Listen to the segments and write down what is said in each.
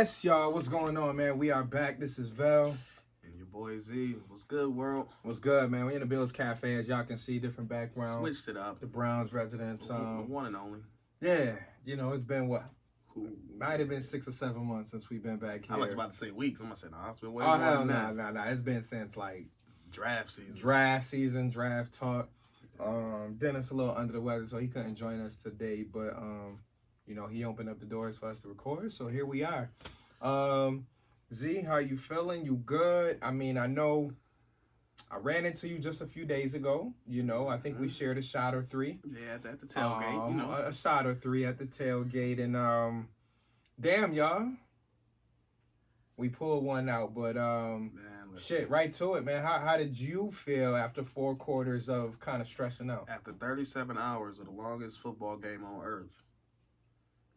Yes, y'all. What's going on, man? We are back. This is Vel. And your boy Z. What's good, world? What's good, man? We in the Bills Cafe, as y'all can see, different background. Switched it up. The Browns residents. The one and only. Yeah, it's been what? Might have been 6 or 7 months since we've been back here. I was about to say weeks. I'm gonna say no. It's been way more than than that. Nah. It's been since like draft season. Draft talk. Dennis a little under the weather, so he couldn't join us today, but he opened up the doors for us to record, so here we are. Z, how you feeling? You good? I mean, I know I ran into you just a few days ago. I think we shared a shot or three. Yeah, at the tailgate. A shot or three at the tailgate, and damn, y'all, we pulled one out. But shit, right to it, man. How did you feel after 4 quarters of kind of stressing out? After 37 hours of the longest football game on earth.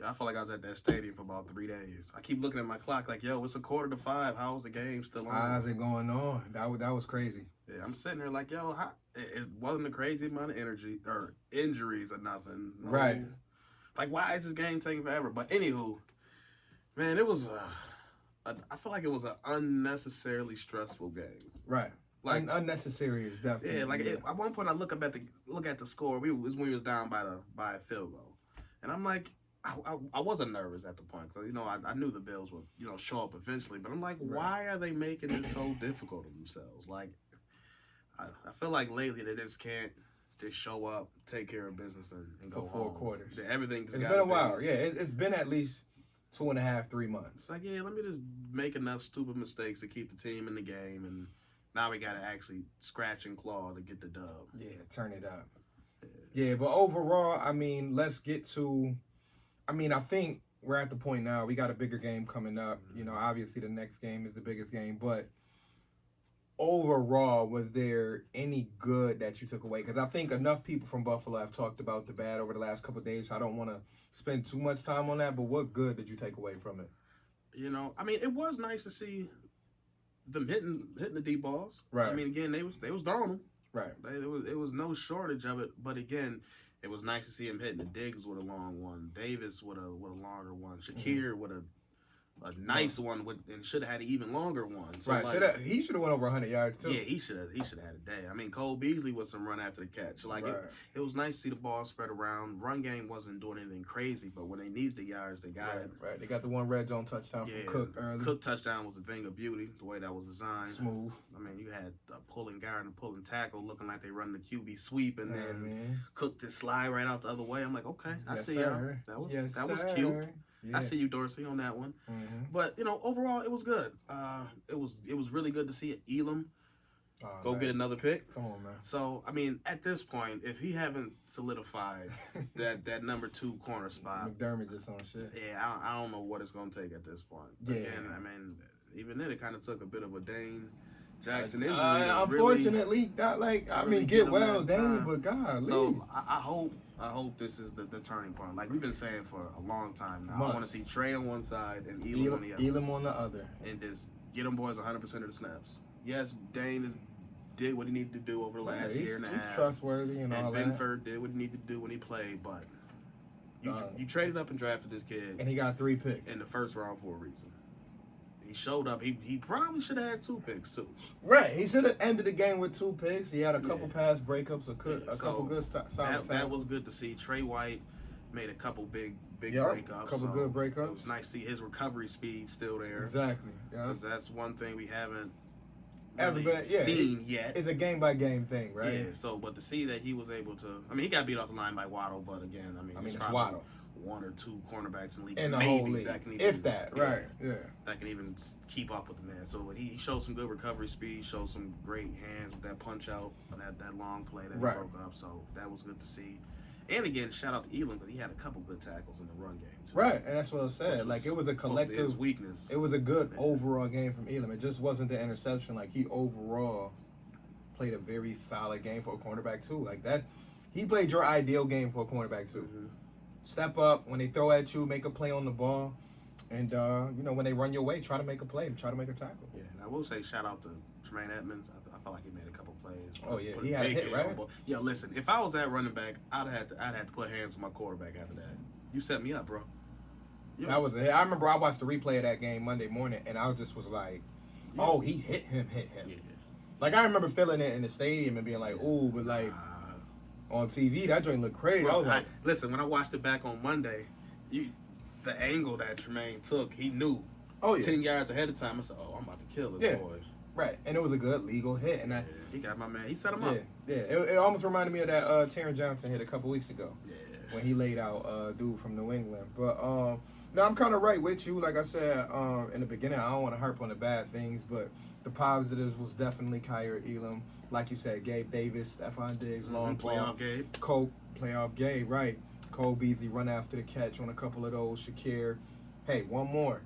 I felt like I was at that stadium for about 3 days. I keep looking at my clock like, yo, it's 4:45. How's the game still on? How's it going on? That was crazy. Yeah, I'm sitting there like, yo, it wasn't a crazy amount of energy or injuries or nothing. No. Right. Like, why is this game taking forever? But anywho, man, it was I feel like it was an unnecessarily stressful game. Right. Like unnecessary is definitely. Yeah, like at one point I look at the score. It was when we was down by a field goal, and I'm like. I wasn't nervous at the point because I knew the Bills would show up eventually, but I'm like, why are they making it so difficult on themselves? Like, I feel like lately they just can't just show up, take care of business, and go for 4 home. quarters. Everything. It's been a while. Yeah, it's been at least 2.5, 3 months. It's like, yeah, let me just make enough stupid mistakes to keep the team in the game, and now we got to actually scratch and claw to get the dub. Yeah, turn it up. Yeah, but overall, I mean, let's get to. I think we're at the point now. We got a bigger game coming up. Obviously the next game is the biggest game. But overall, was there any good that you took away? Because I think enough people from Buffalo have talked about the bad over the last couple of days. So I don't want to spend too much time on that. But what good did you take away from it? It was nice to see them hitting the deep balls. Right. I mean, again, they was throwing them. Right. It was no shortage of it. But again. It was nice to see him hitting the Diggs with a long one, Davis with a longer one, Shakir with a nice one, and should have had an even longer one. So right, he should have went over 100 yards too. Yeah, he should have had a day. I mean, Cole Beasley with some run after the catch. Like it was nice to see the ball spread around. Run game wasn't doing anything crazy, but when they needed the yards, they got it. Right, they got the one red zone touchdown from Cook early. Cook touchdown was a thing of beauty, the way that was designed. Smooth. I mean, you had a pulling guard and a pulling tackle looking like they run the QB sweep, and then Cook just slide right out the other way. I'm like, okay, I see y'all. That was cute. Yeah. I see you, Dorsey, on that one. Mm-hmm. But overall, it was good. It was really good to see Elam get another pick. Come on, man. So I mean, at this point, if he haven't solidified that number 2 corner spot, McDermott just on shit. Yeah, I don't know what it's gonna take at this point. Yeah. And I mean, even then, it kind of took a bit of a Dane Jackson injury. Unfortunately, get well, Dane, but God, so I hope this is the turning point. Like we've been saying for a long time now. I want to see Trey on one side and Elam on the other. Elam on the other. And just get them boys 100% of the snaps. Yes, Dane did what he needed to do over the last year and a half. He's trustworthy and all that. And Benford did what he needed to do when he played, but you traded up and drafted this kid. And he got 3 picks. In the first round for a reason. He showed up. He probably should have had 2 picks too. Right. He should have ended the game with 2 picks. He had a couple pass breakups, a couple good solid tackles. That was good to see. Trey White made a couple big breakups. A couple good breakups. It was nice to see his recovery speed still there. Exactly. Yeah. Because that's one thing we haven't seen yet. It's a game by game thing, right? Yeah. So, but to see that he was able to, he got beat off the line by Waddle, but again, it's Waddle. 1 or 2 cornerbacks in the league, in the maybe whole league, that can even, right? Yeah, that can even keep up with the man. So, but he showed some good recovery speed, showed some great hands with that punch out, that long play that he broke up. So that was good to see. And again, shout out to Elam because he had a couple good tackles in the run game too. Right, and that's what I said. Like it was a collective weakness. It was a good overall game from Elam. It just wasn't the interception. Like he overall played a very solid game for a cornerback too. Like that, he played your ideal game for a cornerback too. Mm-hmm. Step up when they throw at you, make a play on the ball, and when they run your way, try to make a play, try to make a tackle. Yeah, and I will say shout out to Tremaine Edmonds. I felt like he made a couple plays. Oh yeah, he had a hit, right? Yeah, listen, if I was that running back, I'd have to put hands on my quarterback after that. You set me up, bro. Yeah. That was it. I remember I watched the replay of that game Monday morning, and I just was like, "Oh, he hit him." Yeah. Like I remember feeling it in the stadium and being like, "Ooh," but like on TV, that joint looked crazy. Bro, I was like, listen, when I watched it back on Monday, the angle that Tremaine took, he knew. "Oh yeah, 10 yards ahead of time. I said, "Oh, I'm about to kill this boy." right." And it was a good legal hit, and that He got my man. He set him up. yeah. It almost reminded me of that Taron Johnson hit a couple weeks ago. Yeah. When he laid out dude from New England. But no, I'm kind of right with you. Like I said in the beginning, I don't want to harp on the bad things, but the positives was definitely Kyer Elam. Like you said, Gabe Davis, Stephon Diggs, long playoff Gabe. Cole, playoff Gabe, right. Cole Beasley run after the catch on a couple of those. Shakir, hey, one more.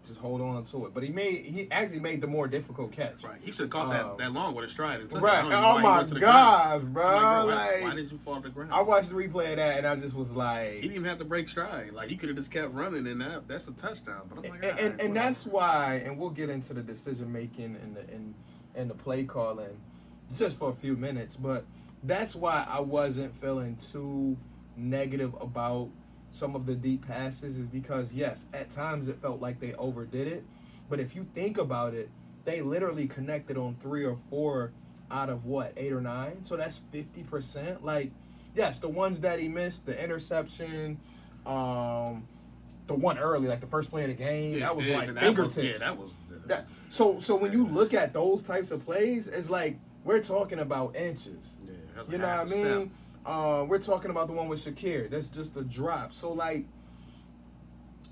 Just hold on to it. But he actually made the more difficult catch. Right. He should have caught that long with a stride. And took right. it. Oh my gosh, bro. Why did you fall to the ground? I watched the replay of that and I just was like, he didn't even have to break stride. Like, he could have just kept running and that's a touchdown. But I'm like, and that's why, and we'll get into the decision making and the play calling just for a few minutes, but that's why I wasn't feeling too negative about some of the deep passes, is because yes, at times it felt like they overdid it, but if you think about it, they literally connected on 3 or 4 out of 8 or 9, so that's 50%. Like, yes, the ones that he missed, the interception, the one early, like the first play of the game, that was like fingertips. That. So when you look at those types of plays, it's like we're talking about inches. Yeah, you know what I mean? We're talking about the one with Shakir. That's just a drop. So, like,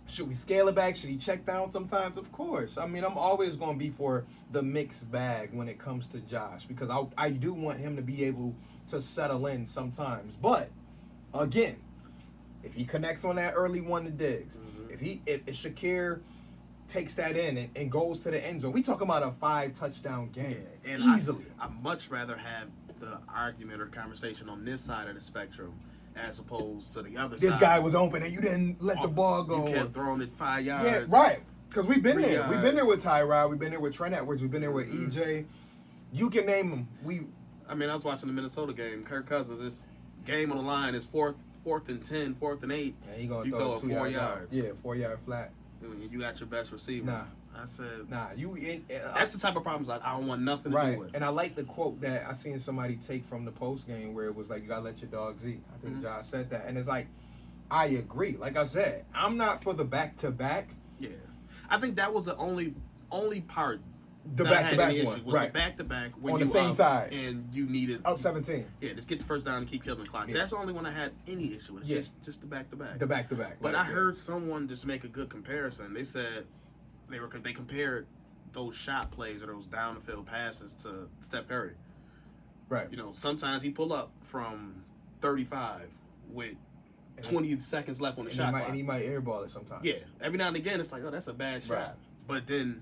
should we scale it back? Should he check down sometimes? Of course. I mean, I'm always going to be for the mixed bag when it comes to Josh, because I do want him to be able to settle in sometimes. But, again, if he connects on that early one to Diggs, if Shakir takes that in and goes to the end zone, we talking about a 5-touchdown game easily. I'd much rather have the argument or conversation on this side of the spectrum as opposed to the other side. This guy was open and you didn't let the ball go. You kept throwing it 5 yards. Yeah, right. Because we've been there. yards. We've been there with Tyrod. We've been there with Trent Edwards. We've been there with EJ. You can name them. I mean, I was watching the Minnesota game. Kirk Cousins, this game on the line is fourth and 10, 4th and 8. And he gonna you throw go 4 yards. Yeah, 4-yard flat. You got your best receiver. Nah. I said, that's the type of problems I don't want nothing to do with. And I like the quote that I seen somebody take from the post game where it was like, you gotta let your dogs eat. I think Josh said that, and it's like, I agree. Like I said, I'm not for the back-to-back. Yeah, I think that was the only part. The back-to-back one, was the back-to-back when on you the same side and you needed up 17. Yeah, just get the first down and keep killing the clock. Yeah. That's the only one I had any issue with. It's just the back-to-back. The back-to-back. But I heard someone just make a good comparison. They said they compared those shot plays or those down the field passes to Steph Curry. Right. You know, sometimes he pull up from 35 with 20 seconds left on the shot clock. And he might airball it sometimes. Yeah. Every now and again, it's like, oh, that's a bad shot. Right. But then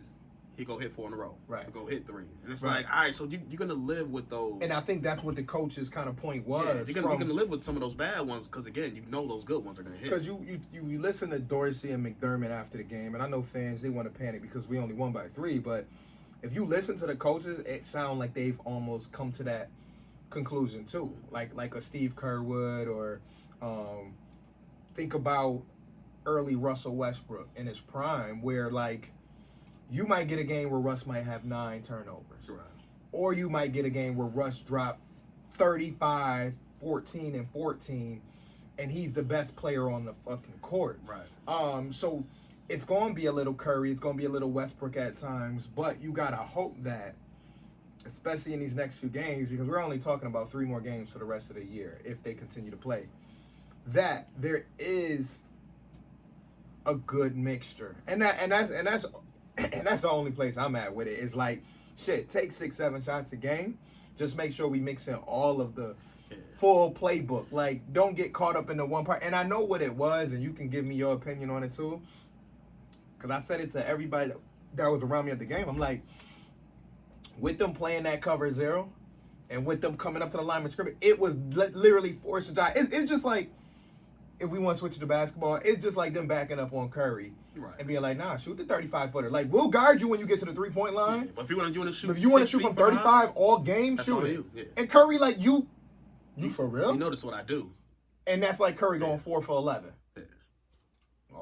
he go hit 4 in a row. Right. He'll go hit 3. And it's like, all right, so you're going to live with those. And I think that's what the coach's kind of point was. Yeah, you're going to live with some of those bad ones because, again, you know those good ones are going to hit. Because you listen to Dorsey and McDermott after the game, and I know fans, they want to panic because we only won by 3, but if you listen to the coaches, it sounds like they've almost come to that conclusion too. Like a Steve Kerr would, or think about early Russell Westbrook in his prime, where like you might get a game where Russ might have 9 turnovers. Right. Or you might get a game where Russ dropped 35, 14, and 14, and he's the best player on the fucking court. Right. So it's going to be a little Curry. It's going to be a little Westbrook at times. But you got to hope that, especially in these next few games, because we're only talking about 3 more games for the rest of the year if they continue to play, that there is a good mixture. And that's the only place I'm at with it. It's like, shit, take 6-7 shots a game. Just make sure we mix in all of the full playbook. Like, don't get caught up in the one part. And I know what it was, and you can give me your opinion on it too. Because I said it to everybody that was around me at the game. I'm like, with them playing that cover 0 and with them coming up to the line of scrimmage, it was literally forced to die. It's just like, if we want to switch to basketball, it's just like them backing up on Curry. Right. And being like, nah, shoot the 35-footer. Like, we'll guard you when you get to the 3-point line. Yeah, but if you want to shoot, if you want to shoot from 35 all game, shoot it. Yeah. And Curry, like, you for real? You notice what I do. And that's like Curry going 4 for 11. Yeah.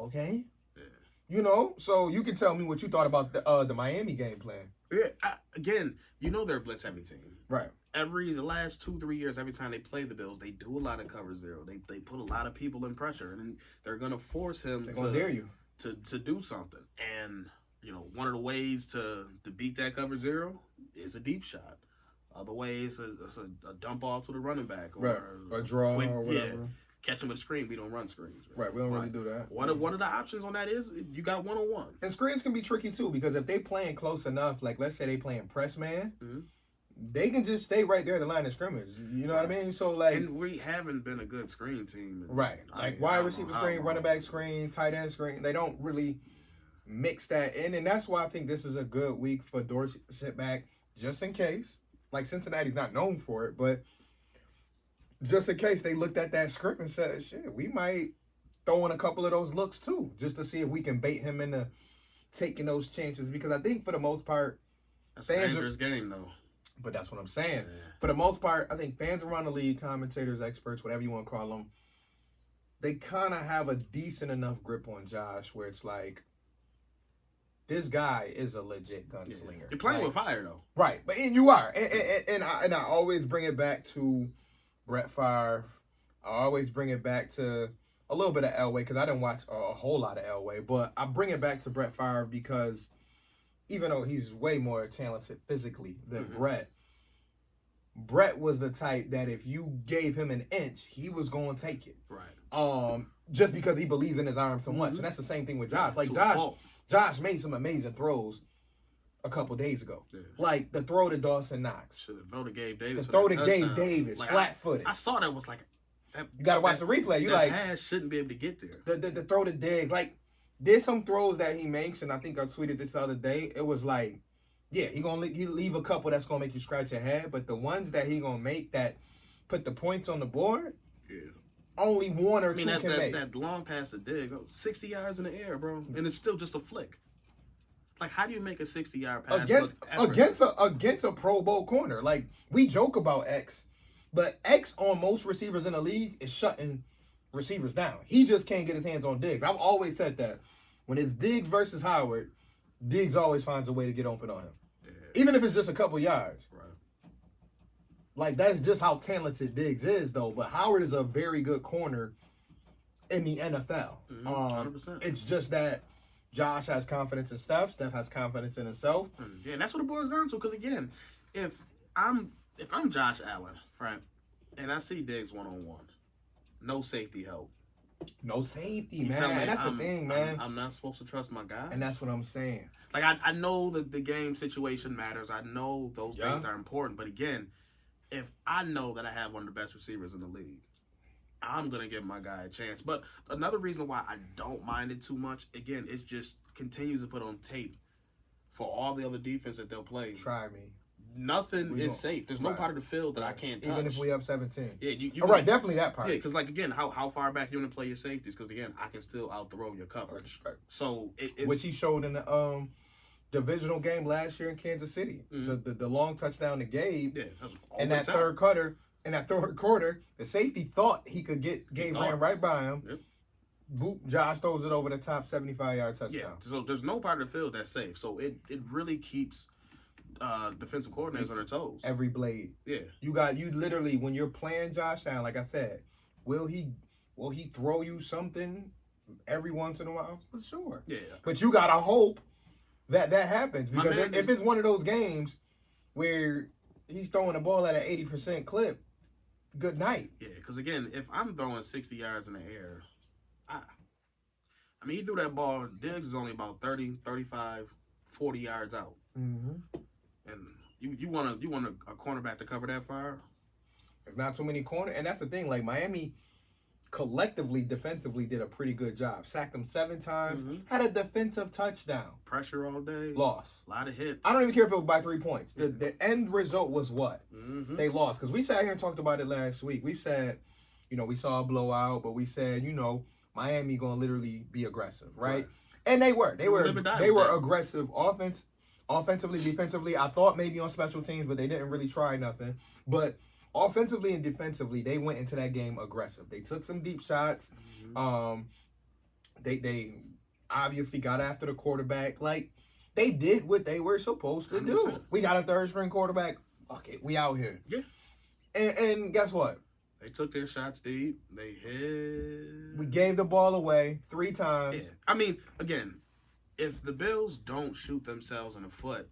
Okay. Yeah. You know, so you can tell me what you thought about the Miami game plan. Yeah. Again, they're a blitz heavy team. Right. The last 2-3 years, every time they play the Bills, they do a lot of cover zero. They put a lot of people in pressure, and they're gonna force him to dare you to do something. And one of the ways to beat that cover zero is a deep shot. Other ways it's a dump off to the running back or a draw or whatever. Yeah, catch him with a screen. We don't run screens. Right, we don't really do that. One of the options on that is you got 1-on-1. And screens can be tricky too because if they playing close enough, like let's say they playing press man. Mm-hmm. They can just stay right there at the line of scrimmage. You know what I mean? So, like... And we haven't been a good screen team. Right. Like, wide receiver screen, running back screen, tight end screen. They don't really mix that in. And that's why I think this is a good week for Dorsey to sit back just in case. Like, Cincinnati's not known for it, but just in case they looked at that script and said, shit, we might throw in a couple of those looks, too, just to see if we can bait him into taking those chances. Because I think, for the most part... That's a dangerous game, though. But that's what I'm saying. Yeah. For the most part, I think fans around the league, commentators, experts, whatever you want to call them, they kind of have a decent enough grip on Josh where it's like, this guy is a legit gunslinger. Yeah. You're playing with fire, though. Right. And you are. And I always bring it back to Brett Favre. I always bring it back to a little bit of Elway because I didn't watch a whole lot of Elway. But I bring it back to Brett Favre because... even though he's way more talented physically than Brett was the type that if you gave him an inch, he was going to take it. Right. Just because he believes in his arm so much. And that's the same thing with Josh. Like, Josh made some amazing throws a couple days ago. Yeah. Like, the throw to Dawson Knox. Should have thrown to Gabe Davis. The throw to Gabe Davis, like, flat-footed. I saw that was like... That, you got to watch the replay. You like... pass shouldn't be able to get there. The throw to Diggs, like... There's some throws that he makes, and I think I tweeted this the other day. It was like, yeah, he leave a couple that's gonna make you scratch your head, but the ones that he gonna make that put the points on the board, only one or two can make. That long pass to Diggs, 60 yards in the air, bro, and it's still just a flick. Like, how do you make a 60-yard pass against a Pro Bowl corner? Like, we joke about X, but X on most receivers in the league is shutting receivers down. He just can't get his hands on Diggs. I've always said that. When it's Diggs versus Howard, Diggs always finds a way to get open on him. Yeah. Even if it's just a couple yards. Right. Like, that's just how talented Diggs is, though. But Howard is a very good corner in the NFL. 100%. It's just that Josh has confidence in Steph. Steph has confidence in himself. Yeah, and that's what it boils down to. Because, again, if I'm Josh Allen, right, and I see Diggs one-on-one, no safety help. No safety, man. That's the thing, man. I'm not supposed to trust my guy. And that's what I'm saying. Like, I know that the game situation matters. I know those things are important. But, again, if I know that I have one of the best receivers in the league, I'm going to give my guy a chance. But another reason why I don't mind it too much, again, it just continues to put on tape for all the other defense that they'll play. Try me. Nothing is safe. There's no part of the field that I can't touch. Even if we up 17. Yeah, you right, definitely that part. Yeah, because, like, again, how far back you want to play your safeties? Because, again, I can still out-throw your coverage. Right. So, it's... Which he showed in the divisional game last year in Kansas City. Mm-hmm. The long touchdown to Gabe. Yeah, and that third quarter, the safety thought he could get Gabe ran right by him. Yep. Boop, Josh throws it over the top 75-yard touchdown. Yeah, so there's no part of the field that's safe. So, it really keeps... defensive coordinators on their toes. Every blade. Yeah. You literally, when you're playing Josh Allen, like I said, will he throw you something every once in a while? For sure. Yeah. But you gotta hope that happens. Because if it's one of those games where he's throwing the ball at an 80% clip, good night. Yeah, because again, if I'm throwing 60 yards in the air, I mean, he threw that ball, Diggs is only about 30, 35, 40 yards out. Mm-hmm. And you want a cornerback to cover that fire? There's not too many corners. And that's the thing. Like, Miami collectively, defensively, did a pretty good job. Sacked them 7 times. Mm-hmm. Had a defensive touchdown. Pressure all day. Lost. A lot of hits. I don't even care if it was by 3 points. The end result was what? Mm-hmm. They lost. Because we sat here and talked about it last week. We said, we saw a blowout. But we said, Miami going to literally be aggressive, right? And they were. They were aggressive offensively, defensively. I thought maybe on special teams, but they didn't really try nothing. But offensively and defensively, they went into that game aggressive. They took some deep shots. Mm-hmm. They obviously got after the quarterback. Like, they did what they were supposed to do. 100%. We got a third-string quarterback. Fuck it. We out here. Yeah. And guess what? They took their shots deep. They hit. We gave the ball away 3 times. Yeah. I mean, again, if the Bills don't shoot themselves in the foot,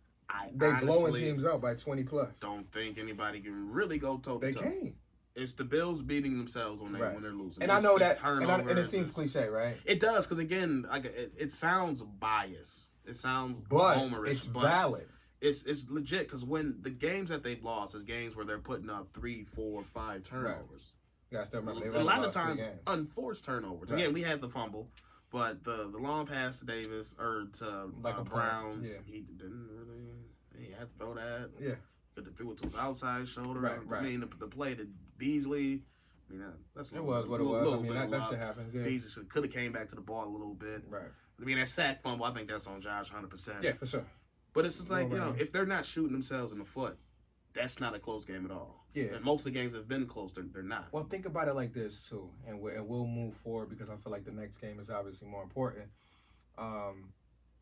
They blowing honestly teams out by 20 plus. don't think anybody can really go toe to toe. They can't. It's the Bills beating themselves when they're losing. And I know that, and it seems cliche, right? It does, because again, like it sounds biased. It sounds but homerish, it's but valid. It's legit, because when the games that they've lost is games where they're putting up 3, 4, 5 turnovers. Right. You gotta still remember, A lot of times unforced turnovers. Right. Again, we had the fumble, but the long pass to Davis or to Brown, he didn't really. He had to throw that. Yeah. Could have threw it to his outside shoulder. Right. I mean, the play to Beasley. I mean, that's it was what it was. I mean, that shit happens. Yeah. Beasley could have came back to the ball a little bit. Right. I mean, that sack fumble, I think that's on Josh 100%. Yeah, for sure. But it's just like, if they're not shooting themselves in the foot, that's not a close game at all. Yeah. And most of the games that have been close, they're not. Well, think about it like this, too. And we'll move forward because I feel like the next game is obviously more important.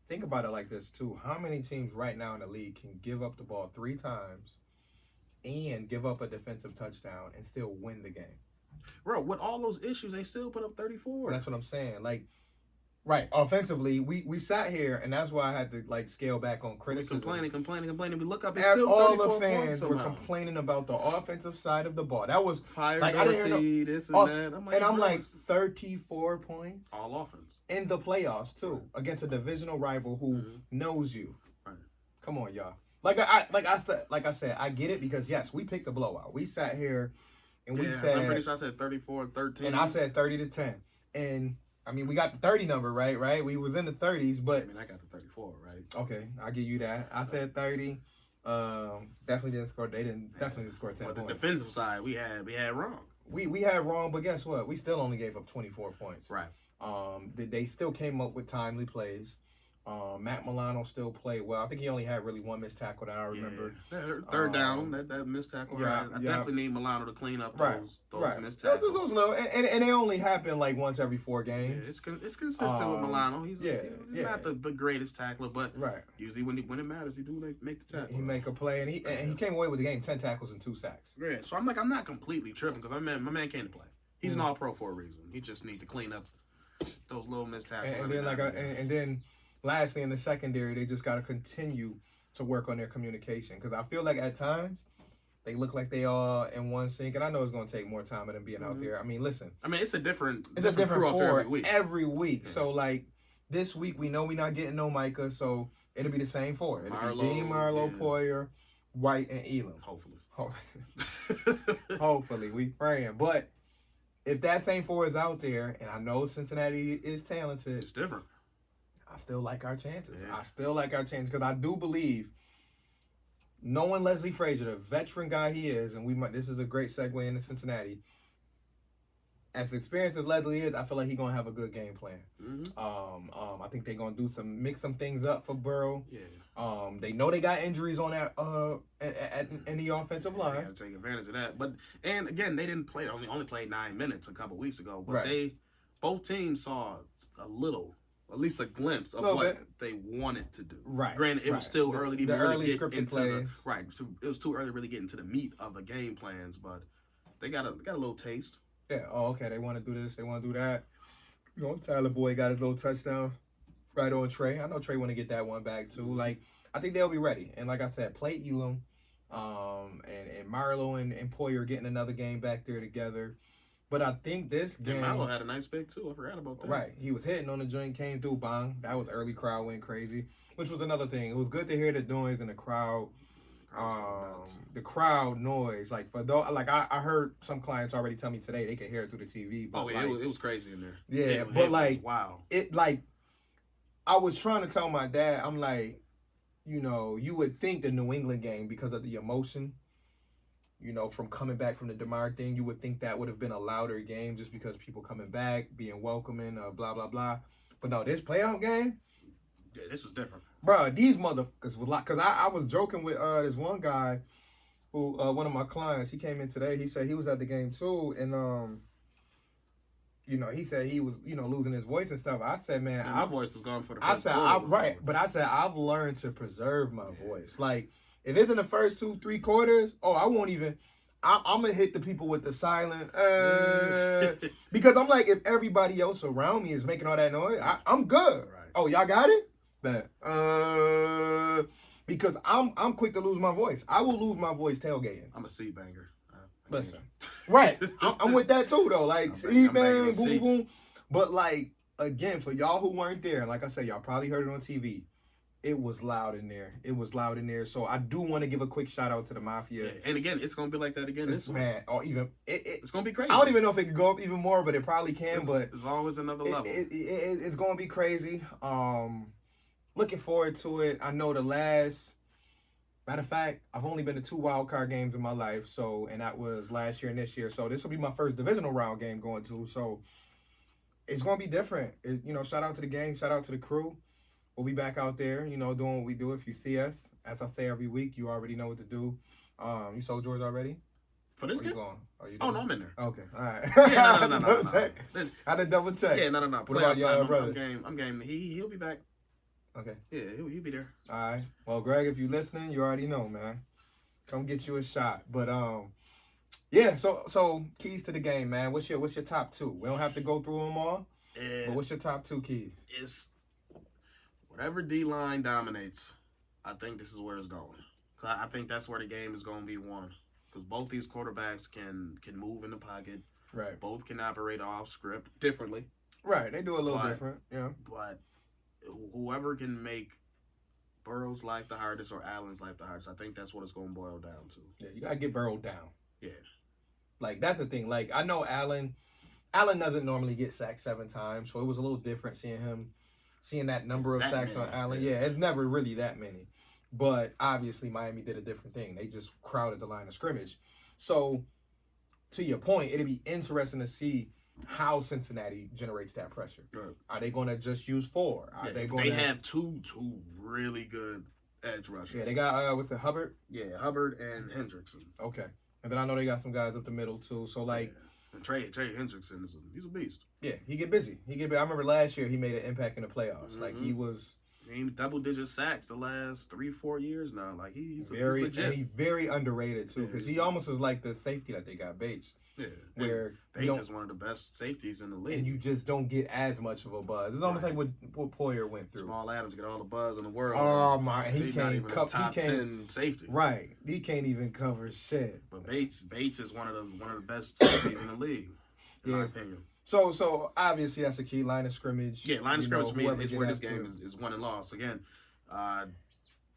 Think about it like this, too. How many teams right now in the league can give up the ball 3 times and give up a defensive touchdown and still win the game? Bro, with all those issues, they still put up 34. That's what I'm saying. Like, right, offensively, we sat here, and that's why I had to, like, scale back on criticism. Complaining. We look up, it's still 34 all the fans were complaining about the offensive side of the ball. That was fire, like, Dorsey, I didn't hear this and that. I'm like 34 points. All offense. In the playoffs, too, against a divisional rival who knows you. Right. Come on, y'all. Like I said, I get it because, yes, we picked a blowout. We sat here, and we said... I'm pretty sure I said 34-13. And I said 30-10. And... I mean, we got the 30 number, right? We was in the 30s, but... I mean, I got the 34, right? Okay, I'll give you that. I said 30. Definitely didn't score. They definitely didn't score 10 points. But the defensive side, we had wrong. We had wrong, but guess what? We still only gave up 24 points. Right. They still came up with timely plays. Matt Milano still played well. I think he only had really 1 missed tackle that I remember. Yeah. Third down, that missed tackle. Yeah, I definitely need Milano to clean up those missed tackles. Those little, and they only happen like once every 4 games. Yeah, it's consistent with Milano. He's not the greatest tackler, but usually when it matters, he do make the tackle. He make a play, and he came away with the game 10 tackles and 2 sacks. Yeah, so I'm not completely tripping because my man came to play. He's an all-pro for a reason. He just needs to clean up those little missed tackles. And then lastly, in the secondary, they just got to continue to work on their communication because I feel like at times they look like they are in one sync, and I know it's going to take more time of them being out there. I mean, listen. I mean, it's a different crew out there every week. Yeah. So, like, this week we know we're not getting no Micah, so it'll be the same 4. It'll be Dean, Marlowe, Poyer, White, and Elam. Hopefully. We praying. But if that same 4 is out there, and I know Cincinnati is talented. It's different. I still like our chances. Yeah. I still like our chances because I do believe, knowing Leslie Frazier, the veteran guy he is, and this is a great segue into Cincinnati. As experienced as Leslie is, I feel like he's gonna have a good game plan. I think they're gonna mix some things up for Burrow. Yeah. They know they got injuries on that in the offensive line. They gotta take advantage of that. But and again, they didn't play. Only played 9 minutes a couple weeks ago. But both teams saw a little. At least a glimpse of what they wanted to do. Right. Granted, it was still early to even really get into plays. So it was too early to really get into the meat of the game plans, but they got a little taste. Yeah. Oh, okay. They want to do this. They want to do that. You know, Tyler Boyd got his little touchdown right on Trey. I know Trey want to get that one back too. Like, I think they'll be ready. And like I said, play Elam, and Marlowe and Poyer getting another game back there together. But I think this game... Marlowe had a nice pick, too. I forgot about that. Right. He was hitting on the joint, came through, bang. That was early, crowd went crazy, which was another thing. It was good to hear the noise in the crowd. The crowd noise. Like, for those, like I heard some clients already tell me today they could hear it through the TV. But it was crazy in there. Yeah, wow. I was trying to tell my dad, I'm like, you would think the New England game, because of the emotion, from coming back from the DeMar thing, you would think that would have been a louder game just because people coming back, being welcoming, blah, blah, blah. But no, this playoff game? Yeah, this was different. Bro, these motherfuckers was like, because I was joking with this one guy who, one of my clients, he came in today, he said he was at the game too, and he said he was, losing his voice and stuff. I said, man, my voice is gone for the I first said, quarter. but I said, I've learned to preserve my voice. Like, if it's in the first 2-3 quarters, I won't even. I'm going to hit the people with the silent, because I'm like, if everybody else around me is making all that noise, I'm good. Right. Oh, y'all got it? Bet. Because I'm quick to lose my voice. I will lose my voice tailgating. I'm a seat banger. Listen. Right. I'm with that too, though. Like, seat bang, boom, boom. But, like, again, for y'all who weren't there, like I said, y'all probably heard it on TV. It was loud in there. So I do want to give a quick shout out to the Mafia. Yeah, and again, it's gonna be like that again. This man, or even it's gonna be crazy. I don't even know if it could go up even more, but it probably can. But there's always another level. It's gonna be crazy. Looking forward to it. I know matter of fact, I've only been to 2 wild card games in my life. And that was last year and this year. So this will be my first divisional round game going to. So it's gonna be different. Shout out to the gang. Shout out to the crew. We'll be back out there, doing what we do. If you see us, as I say every week, you already know what to do. You sold yours already? For this game? You going? No, I'm in there. Okay, all right. Yeah, no. I had to double check. Yeah, no. What about your brother? I'm game. He'll be back. Okay. Yeah, he'll be there. All right. Well, Greg, if you're listening, you already know, man. Come get you a shot. But yeah. So keys to the game, man. What's your top 2? We don't have to go through them all. But what's your top 2 keys? It's whatever D-line dominates, I think this is where it's going. I think that's where the game is going to be won. Because both these quarterbacks can move in the pocket. Right. Both can operate off script differently. Right. They do a little different. Yeah. But whoever can make Burrow's life the hardest or Allen's life the hardest, I think that's what it's going to boil down to. Yeah, you got to get Burrow down. Yeah. Like, that's the thing. Like, I know Allen doesn't normally get sacked 7 times, so it was a little different seeing that number of sacks on Allen. Yeah, it's never really that many. But obviously Miami did a different thing. They just crowded the line of scrimmage. So, to your point, it'd be interesting to see how Cincinnati generates that pressure. Right. Are they going to just use 4? They have two really good edge rushers. Yeah, they got, what's it, Hubbard? Yeah, Hubbard and Hendrickson. Okay. And then I know they got some guys up the middle, too. So, like... Yeah. And Trey Hendrickson, he's a beast. Yeah, he get busy. I remember last year he made an impact in the playoffs. Mm-hmm. Like, he was... double-digit sacks the last 3-4 years now. Like, he's legit. And he's very underrated, too, because he almost is like the safety that they got, Bates. Yeah. Where Bates is one of the best safeties in the league. And you just don't get as much of a buzz. It's almost like what Poyer went through. Jamal Adams get all the buzz in the world. Oh, my. He can't cover. Top 10 safety. Right. He can't even cover shit. But Bates is one of the best safeties in the league, in my opinion. So obviously that's a key line of scrimmage. Yeah, line of scrimmage for me is where this game is won and lost. Again,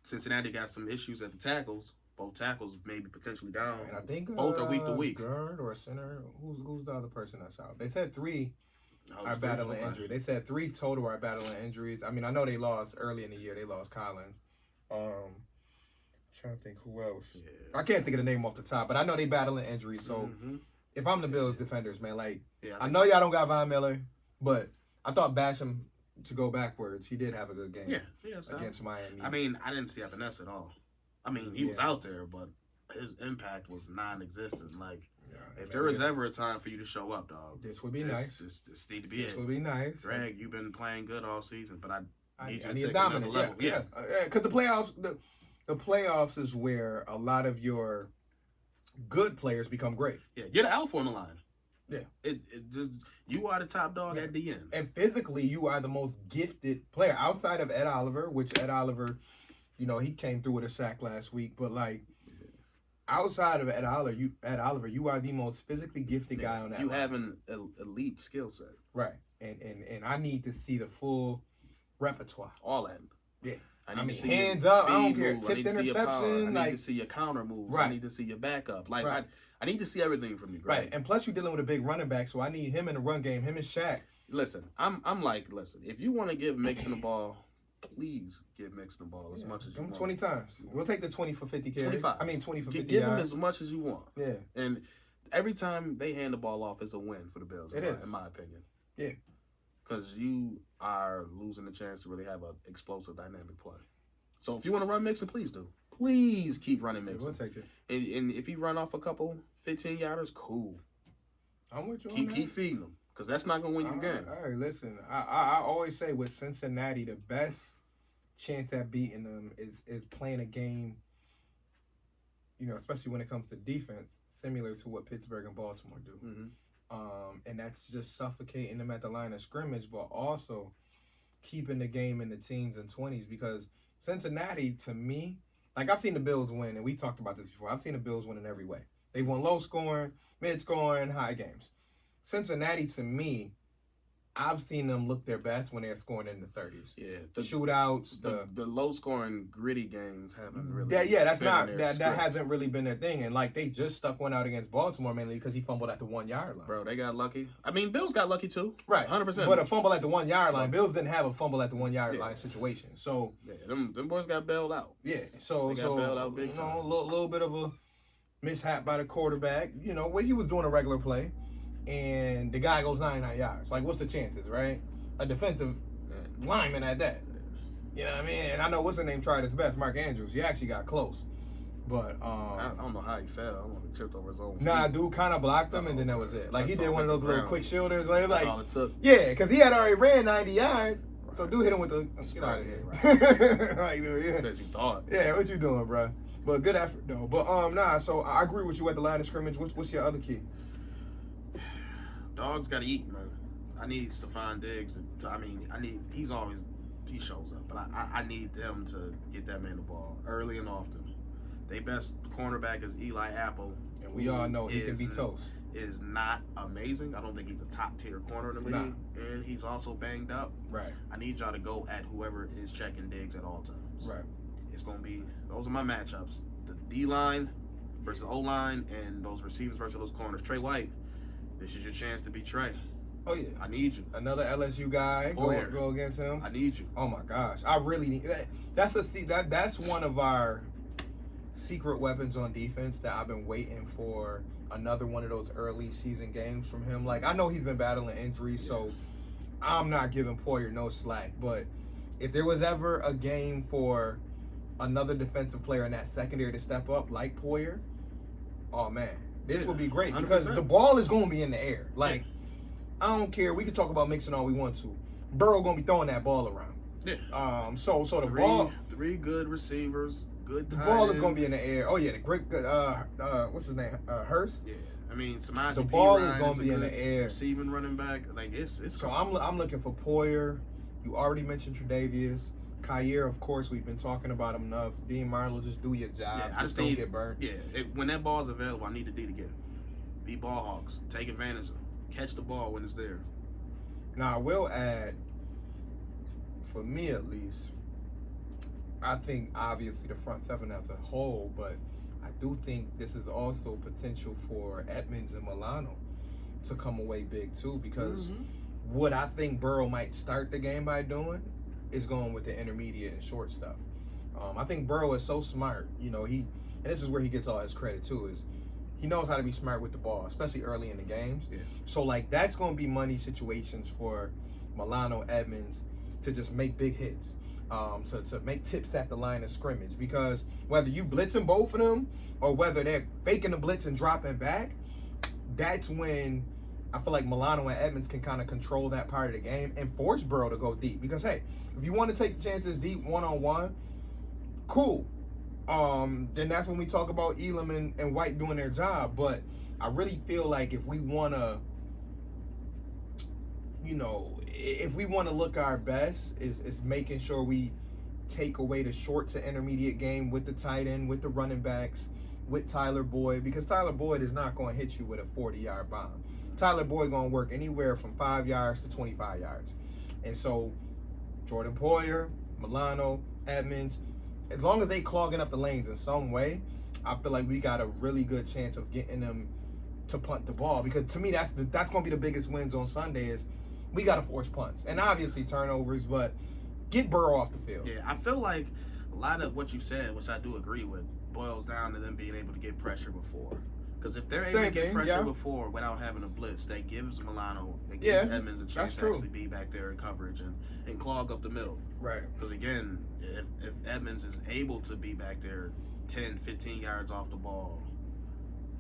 Cincinnati got some issues at the tackles. Both tackles maybe potentially down. And I think both are week to week. Guard or center. Who's the other person that's out? They said 3 are battling injury. They said 3 total are battling injuries. I mean, I know they lost early in the year. They lost Collins. Trying to think who else. Yeah. I can't think of the name off the top, but I know they battling injuries. So if I'm the Bills defenders, man, like I know y'all don't got Von Miller, but I thought Basham, to go backwards, he did have a good game. Yeah, against Miami. I mean, I didn't see finesse at all. I mean, he was out there, but his impact was non-existent. Like, if there was ever a time for you to show up, dog, this would be nice. This need to be This would be nice. Greg, you've been playing good all season, but I need you to take take dominant. another level. Yeah, because the playoffs is where a lot of your good players become great. Yeah, you're the alpha on the line. Yeah, you are the top dog at the end, and physically you are the most gifted player outside of Ed Oliver, which Ed Oliver. He came through with a sack last week, but like outside of Ed Oliver, you are the most physically gifted guy on that. You have an elite skill set, right? And I need to see the full repertoire, all that. Yeah, I need to see hands up. I don't care. Move. Tipped interception. I need to see your counter moves. Right. I need to see your backup. Like I need to see everything from you, Greg. Right, and plus you're dealing with a big running back, so I need him in the run game. Him and Shaq. Listen, listen. If you want to give Mixon the ball. Please give Mixon the ball as much as you want. 20 times. We'll take the 20 for 50 carry. 25. I mean, 20 for 50 Give yards. him as much as you want. Yeah. And every time they hand the ball off, it's a win for the Bills, in my opinion. Yeah. Because you are losing the chance to really have an explosive, dynamic play. So if you want to run Mixon, please do. Please keep running Mixon. We'll take it. And if he run off a couple 15-yarders, cool. I'm with you on that. Keep feeding him. because that's not going to win you the game. All right, listen. I always say with Cincinnati, the best chance at beating them is playing a game, especially when it comes to defense, similar to what Pittsburgh and Baltimore do. And that's just suffocating them at the line of scrimmage, but also keeping the game in the teens and 20s, because Cincinnati, to me, like I've seen the Bills win, and we talked about this before. I've seen the Bills win in every way. They've won low scoring, mid scoring, high games. Cincinnati, to me, I've seen them look their best when they're scoring in the 30s. Yeah, the shootouts, the low scoring gritty games haven't really. That hasn't really been their thing, and like they just stuck one out against Baltimore mainly because he fumbled at the 1 yard line. Bro, they got lucky. I mean, Bills got lucky too. Right, 100%. But a fumble at the 1 yard line, Bills didn't have a fumble at the 1 yard line situation. So them boys got bailed out. Yeah, so bailed out big time. A little bit of a mishap by the quarterback. Where he was doing a regular play, and the guy goes 99 yards. Like, what's the chances, right? A defensive lineman at that. You know what I mean? And I know what's the name tried his best, Mark Andrews. He actually got close. But I don't know how he fell. I don't know if he tripped over his own feet. Nah, dude kind of blocked him, and then that was it. Like, he did one of those little quick shoulders. That's all it took. Yeah, because he had already ran 90 yards. Right. So dude hit him with the get out of here. Right. Like, dude, yeah. Said you thought. Yeah, what you doing, bro? But good effort though. But so I agree with you at the line of scrimmage. What's your other key? Dogs gotta eat, man. I need Stephon Diggs. He shows up, but I need them to get that man the ball early and often. Their best cornerback is Eli Apple. And we all know he can be toast. Is not amazing. I don't think he's a top tier corner in the league. And he's also banged up. Right. I need y'all to go at whoever is checking Diggs at all times. Right. It's gonna be those are my matchups. The D line versus O line and those receivers versus those corners. Trey White, this is your chance to be Trey. Oh yeah, I need you. Another LSU guy. Go against him. I need you. Oh my gosh, I really need that. That's one of our secret weapons on defense that I've been waiting for. Another one of those early season games from him. Like, I know he's been battling injuries, so I'm not giving Poyer no slack. But if there was ever a game for another defensive player in that secondary to step up like Poyer, oh man, this would be great 100%. because the ball is going to be in the air. Like, I don't care. We can talk about mixing all we want to. Burrow going to be throwing that ball around. Yeah. So the ball. Three good receivers. Good. The ball is going to be in the air. Oh yeah, the great. What's his name? Hurst. Yeah. I mean, Samaje the ball Perine is going to be in the air. Receiving running back. Like it's. So I'm looking for Poyer. You already mentioned Tre'Davious. Kyer, of course, we've been talking about him enough. Dean Marlowe, just do your job. Yeah, just don't get burned. Yeah, when that ball is available, I need the D to get it. Be ball hawks. Take advantage of it. Catch the ball when it's there. Now, I will add, for me at least, I think obviously the front seven as a whole, but I do think this is also potential for Edmonds and Milano to come away big too, because what I think Burrow might start the game by doing is going with the intermediate and short stuff. I think Burrow is so smart, and this is where he gets all his credit too, is he knows how to be smart with the ball, especially early in the games. Yeah. So, like, that's going to be money situations for Milano, Edmonds to just make big hits, to make tips at the line of scrimmage. Because whether you blitzing both of them or whether they're faking the blitz and dropping back, that's when I feel like Milano and Edmonds can kind of control that part of the game and force Burrow to go deep. Because, hey, if you want to take chances deep one-on-one, cool. Then that's when we talk about Elam and White doing their job. But I really feel like if we want to, if we want to look our best, is making sure we take away the short to intermediate game with the tight end, with the running backs, with Tyler Boyd. Because Tyler Boyd is not going to hit you with a 40-yard bomb. Tyler Boyd going to work anywhere from 5 yards to 25 yards. And so Jordan Poyer, Milano, Edmonds, as long as they clogging up the lanes in some way, I feel like we got a really good chance of getting them to punt the ball. Because to me, that's going to be the biggest wins on Sunday is we got to force punts. And obviously turnovers, but get Burrow off the field. Yeah, I feel like a lot of what you said, which I do agree with, boils down to them being able to get pressure before. Because if they're able to get pressure before without having a blitz, that gives Milano, that gives Edmonds a chance to actually be back there in coverage and clog up the middle. Right. Because again, if Edmonds is able to be back there 10, 15 yards off the ball,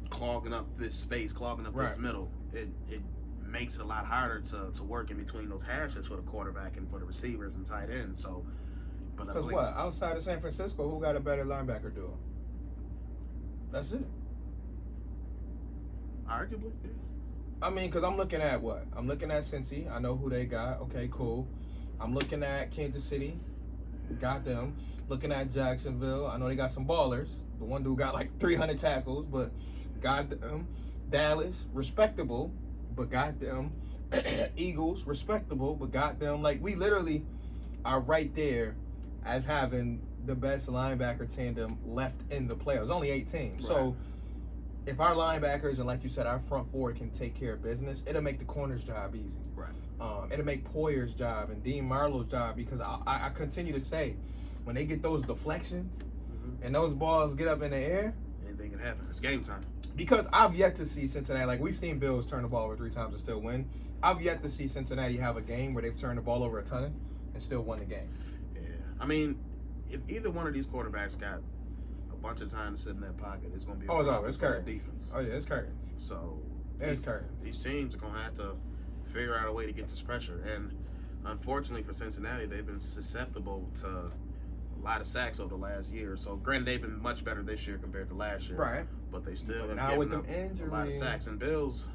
clogging up this space, clogging up this middle, it makes it a lot harder to work in between those hashes for the quarterback and for the receivers and tight ends. So, but Because what? Outside of San Francisco, who got a better linebacker duo? That's it. Arguably, yeah. I mean, because I'm looking at what? I'm looking at Cincy. I know who they got. Okay, cool. I'm looking at Kansas City. Got them. Looking at Jacksonville. I know they got some ballers. The one dude got like 300 tackles, but got them. Dallas, respectable, but got them. Eagles, respectable, but got them. Like, we literally are right there as having the best linebacker tandem left in the playoffs. Only 8 teams. Right. So, if our linebackers and, like you said, our front four can take care of business, it'll make the corner's job easy. Right. It'll make Poyer's job and Dean Marlowe's job, because I continue to say, when they get those deflections and those balls get up in the air, anything can happen. It's game time. because I've yet to see Cincinnati, like, we've seen Bills turn the ball over 3 times and still win. I've yet to see Cincinnati have a game where they've turned the ball over a ton and still won the game. Yeah. I mean, if either one of these quarterbacks got a bunch of time to sit in that pocket, it's going to be It's for curtains. defense. Oh, yeah, it's curtains. So It's curtains. these teams are going to have to figure out a way to get this pressure. And unfortunately for Cincinnati, they've been susceptible to a lot of sacks over the last year. So granted, they've been much better this year compared to last year. Right. But they still But have now with given them up a lot of injuries. sacks. And Bills,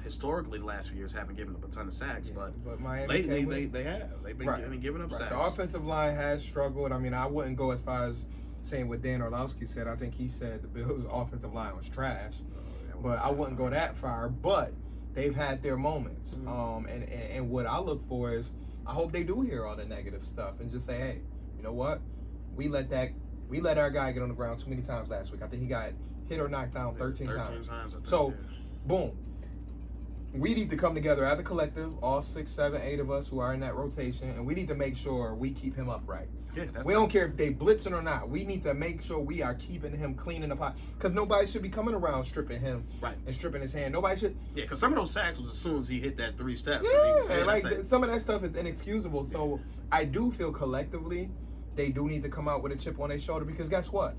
historically the last few years haven't given up a ton of sacks. Yeah, but lately Miami came with- they have. They've been giving up sacks. The offensive line has struggled. I mean, I wouldn't go as far as saying what Dan Orlovsky said. I think he said the Bills' offensive line was trash. But I wouldn't go that far. But they've had their moments. And what I look for is, I hope they do hear all the negative stuff and just say, hey, you know what? We let our guy get on the ground too many times last week. I think he got hit or knocked down 13 times. I think, So, yeah. boom. We need to come together as a collective, all 6, 7, 8 of us who are in that rotation, and we need to make sure we keep him upright. Yeah, We don't care if they blitzing or not. We need to make sure we are keeping him clean in the pot, because nobody should be coming around stripping him and stripping his hand. Nobody should. Yeah, because some of those sacks was as soon as he hit that 3 steps. Yeah, some of that stuff is inexcusable. So I do feel collectively they do need to come out with a chip on their shoulder, because guess what?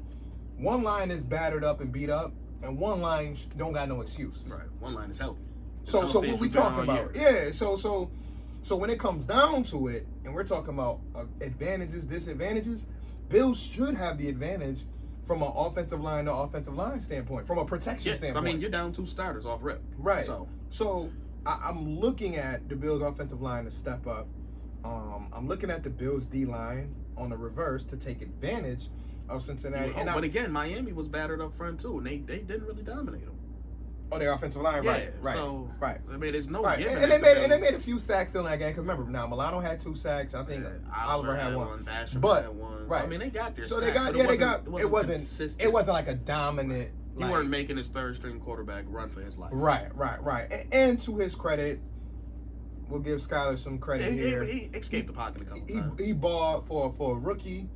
One line is battered up and beat up, and one line don't got no excuse. Right. One line is healthy. So what we talking about? Yeah. So when it comes down to it, and we're talking about advantages, disadvantages, Bills should have the advantage from an offensive line to offensive line standpoint, from a protection standpoint. I mean, you're down 2 starters off rip. Right. So I'm looking at the Bills' offensive line to step up. I'm looking at the Bills' D line on the reverse to take advantage of Cincinnati. But again, Miami was battered up front too, and they didn't really dominate them. Oh, their offensive line, right. So, right. I mean, there's no giving. And they made a few sacks still in that game, because remember, now Milano had 2 sacks. I think Oliver had one. But had one. Right. I mean, they got their so sacks. It wasn't like a dominant. You weren't making his third string quarterback run for his life. Right. And to his credit, we'll give Skyler some credit here. He escaped the pocket a couple times. He balled for a rookie.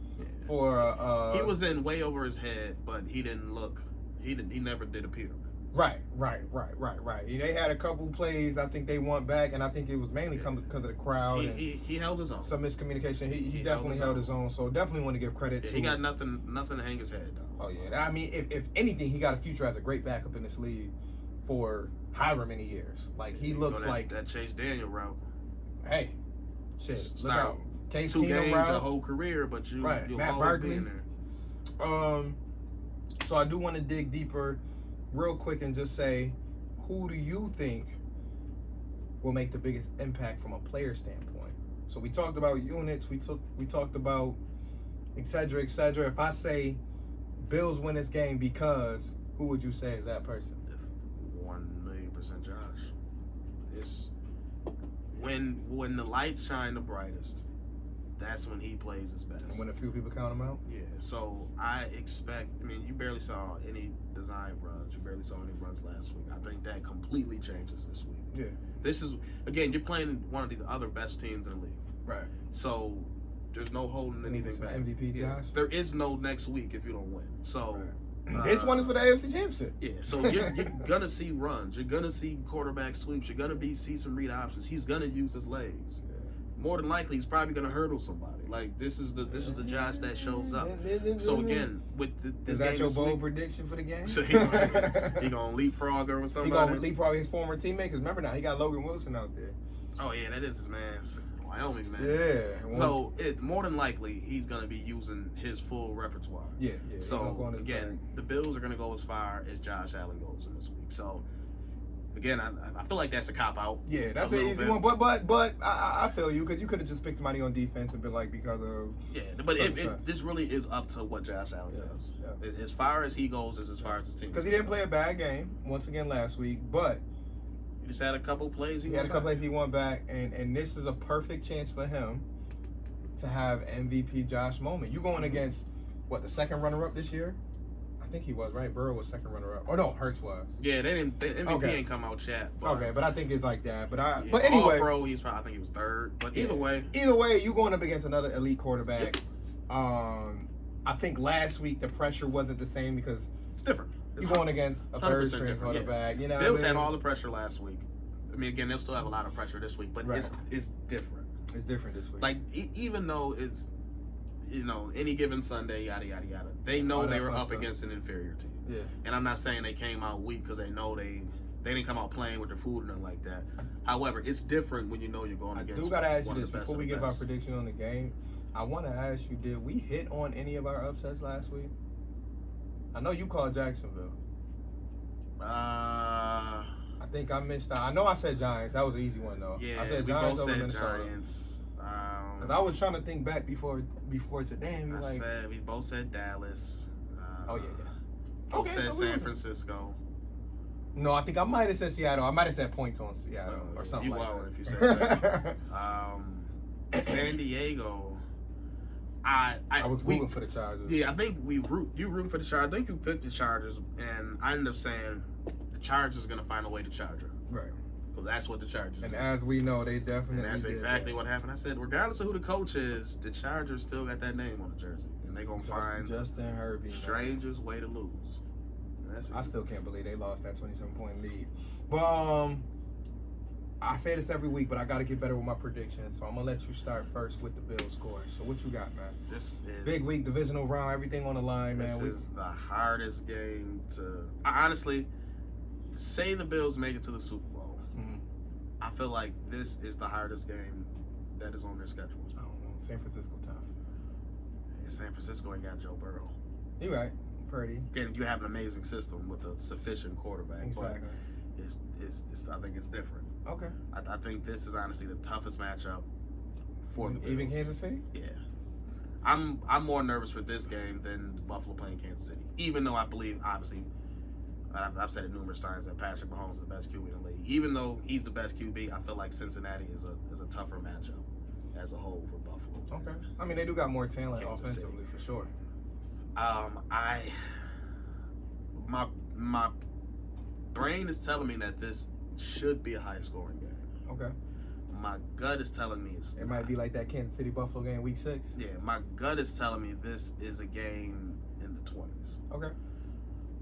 Yeah. He was in way over his head, but he didn't look. He never did appear. Right. They had a couple plays I think they want back, and I think it was mainly because of the crowd. He held his own. Some miscommunication. He definitely held his own. So definitely want to give credit to. He got nothing to hang his head though. Oh yeah. I mean, if anything, he got a future as a great backup in this league for however many years. Like, he looks like that Chase Daniel route. Hey, shit. Look out. Case 2 Keenum games route. your whole career, but you'll Matt always Barkley. be in there. So I do want to dig deeper real quick and just say, who do you think will make the biggest impact from a player standpoint? So we talked about units, we talked about et cetera, et cetera. If I say Bills win this game because, who would you say is that person? 1,000,000% Josh. It's when the lights shine the brightest, that's when he plays his best. And when a few people count him out? Yeah, so I mean, you barely saw any design runs. You barely saw any runs last week. I think that completely changes this week. Yeah. This is, again, you're playing one of the other best teams in the league. Right. So there's no holding anything back. MVP, Josh? There is no next week if you don't win. So. Right. This one is for the AFC Championship. Yeah, so you're going to see runs. You're going to see quarterback sweeps. You're going to see some read options. He's going to use his legs. more than likely he's probably gonna hurdle somebody. Like this is the Josh that shows up. So again, with this is that game your this bold week, prediction for the game? so he gonna leapfrog over He somebody. gonna leapfrog his former teammate. Because remember now, he got Logan Wilson out there. Oh yeah, that is his man's. Wyoming's man. Yeah. So more than likely he's gonna be using his full repertoire. Yeah. So again, the Bills are gonna go as far as Josh Allen goes in this week. So again, I feel like that's a cop out. Yeah, that's an easy one. But I feel you because you could have just picked somebody on defense and been like because of but this really is up to what Josh Allen does. Yeah. As far as he goes is as far as his team. Because he didn't play a bad game once again last week, but he just had a couple plays. He had a couple plays he won back, and this is a perfect chance for him to have MVP Josh moment. You going against what, the second runner-up this year? I think he was, right? Burrow was second runner-up. Or no, Hurts was. Yeah, the MVP ain't come out yet. Okay, but I think it's like that. But anyway, All-Pro, I think he was third. But either way, you going up against another elite quarterback. I think last week the pressure wasn't the same because it's different. You're going against a third-string quarterback. Yeah. You know, Bills had all the pressure last week. I mean, again, they'll still have a lot of pressure this week, but it's different. It's different this week. Like even though it's any given Sunday, yada yada yada, they know they were up against an inferior team. Yeah. And I'm not saying they came out weak because they know they didn't come out playing with their food or nothing like that. However, it's different when you know you're going against. I do gotta ask you this before before we give our prediction on the game. I want to ask you: did we hit on any of our upsets last week? I know you called Jacksonville. I think I missed out. I know I said Giants. That was an easy one though. Yeah, I said we Giants both over said Minnesota. Giants. Cause I was trying to think back before today. We both said Dallas. Yeah. Both said San Francisco. No, I think I might have said Seattle. I might have said points on Seattle or something like that. You if you said that. San Diego. I was rooting for the Chargers. Yeah, I think you root for the Chargers. I think you picked the Chargers, and I ended up saying the Chargers are going to find a way to charge her. Right. So that's what the Chargers and do. as we know, they definitely and that's exactly what happened. I said, regardless of who the coach is, the Chargers still got that name on the jersey. And they're going to find Justin Herbie, strangest way to lose. I still can't believe they lost that 27-point lead. But I say this every week, but I got to get better with my predictions. So I'm going to let you start first with the Bills score. So what you got, man? This is big week, divisional round, everything on the line, man. This is the hardest game to... Honestly, say the Bills make it to the Super Bowl. Mm-hmm. I feel like this is the hardest game that is on their schedule. I don't know. San Francisco tough. Yeah, San Francisco ain't got Joe Burrow. You're right. Purdy. Again, you have an amazing system with a sufficient quarterback. Exactly. But I think it's different. Okay. I think this is honestly the toughest matchup for the Bills. Even Kansas City? Yeah. I'm more nervous for this game than Buffalo playing Kansas City. Even though I believe, obviously, I've said it numerous times that Patrick Mahomes is the best QB in the league. Even though he's the best QB, I feel like Cincinnati is a tougher matchup as a whole for Buffalo. Okay. I mean, they do got more talent offensively for sure. My brain is telling me that this should be a high scoring game. Okay. My gut is telling me it might be like that Kansas City Buffalo game week 6. Yeah, my gut is telling me this is a game in the 20s. Okay.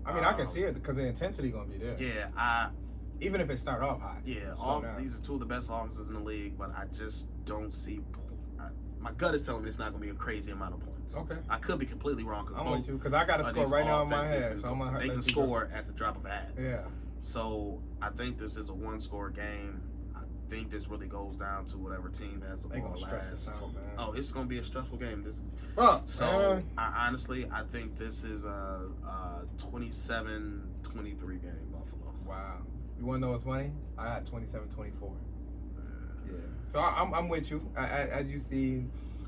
I mean, I can see it because the intensity gonna be there. Yeah, even if it start off high. Yeah, these are two of the best offenses in the league, but I just don't see. My gut is telling me it's not gonna be a crazy amount of points. Okay. I could be completely wrong. I'm with you because I got a score right now in my head, so I'm gonna. They can score at the drop of a hat. Yeah. So I think this is a one-score game. I think this really goes down to whatever team has the ball last. Oh, it's gonna be a stressful game. I think this is a 27-23 game, Buffalo. Wow. You wanna know what's funny? I got 27-24. Yeah. So I'm with you. As you see,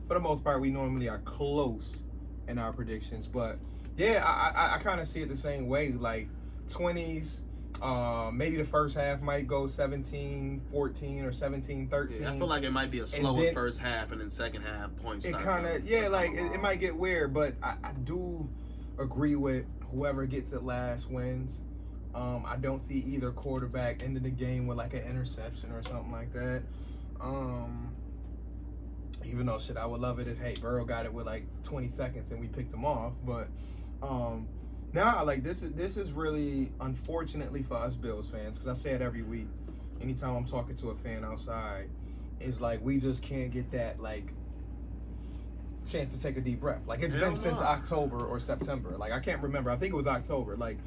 for the most part, we normally are close in our predictions, but yeah, I kind of see it the same way. Like 20s. Maybe the first half might go 17-14 or 17-13. Yeah, I feel like it might be a slower first half, and then second half points. It kind of it might get weird, but I do agree with whoever gets it last wins. I don't see either quarterback ending the game with like an interception or something like that. Even though I would love it if Burrow got it with like 20 seconds and we picked him off, but now, like this is really unfortunately for us Bills fans, because I say it every week. Anytime I'm talking to a fan outside, is like we just can't get that like chance to take a deep breath. Like it's Hell been since no. October or September. Like I can't remember. I think it was October. Like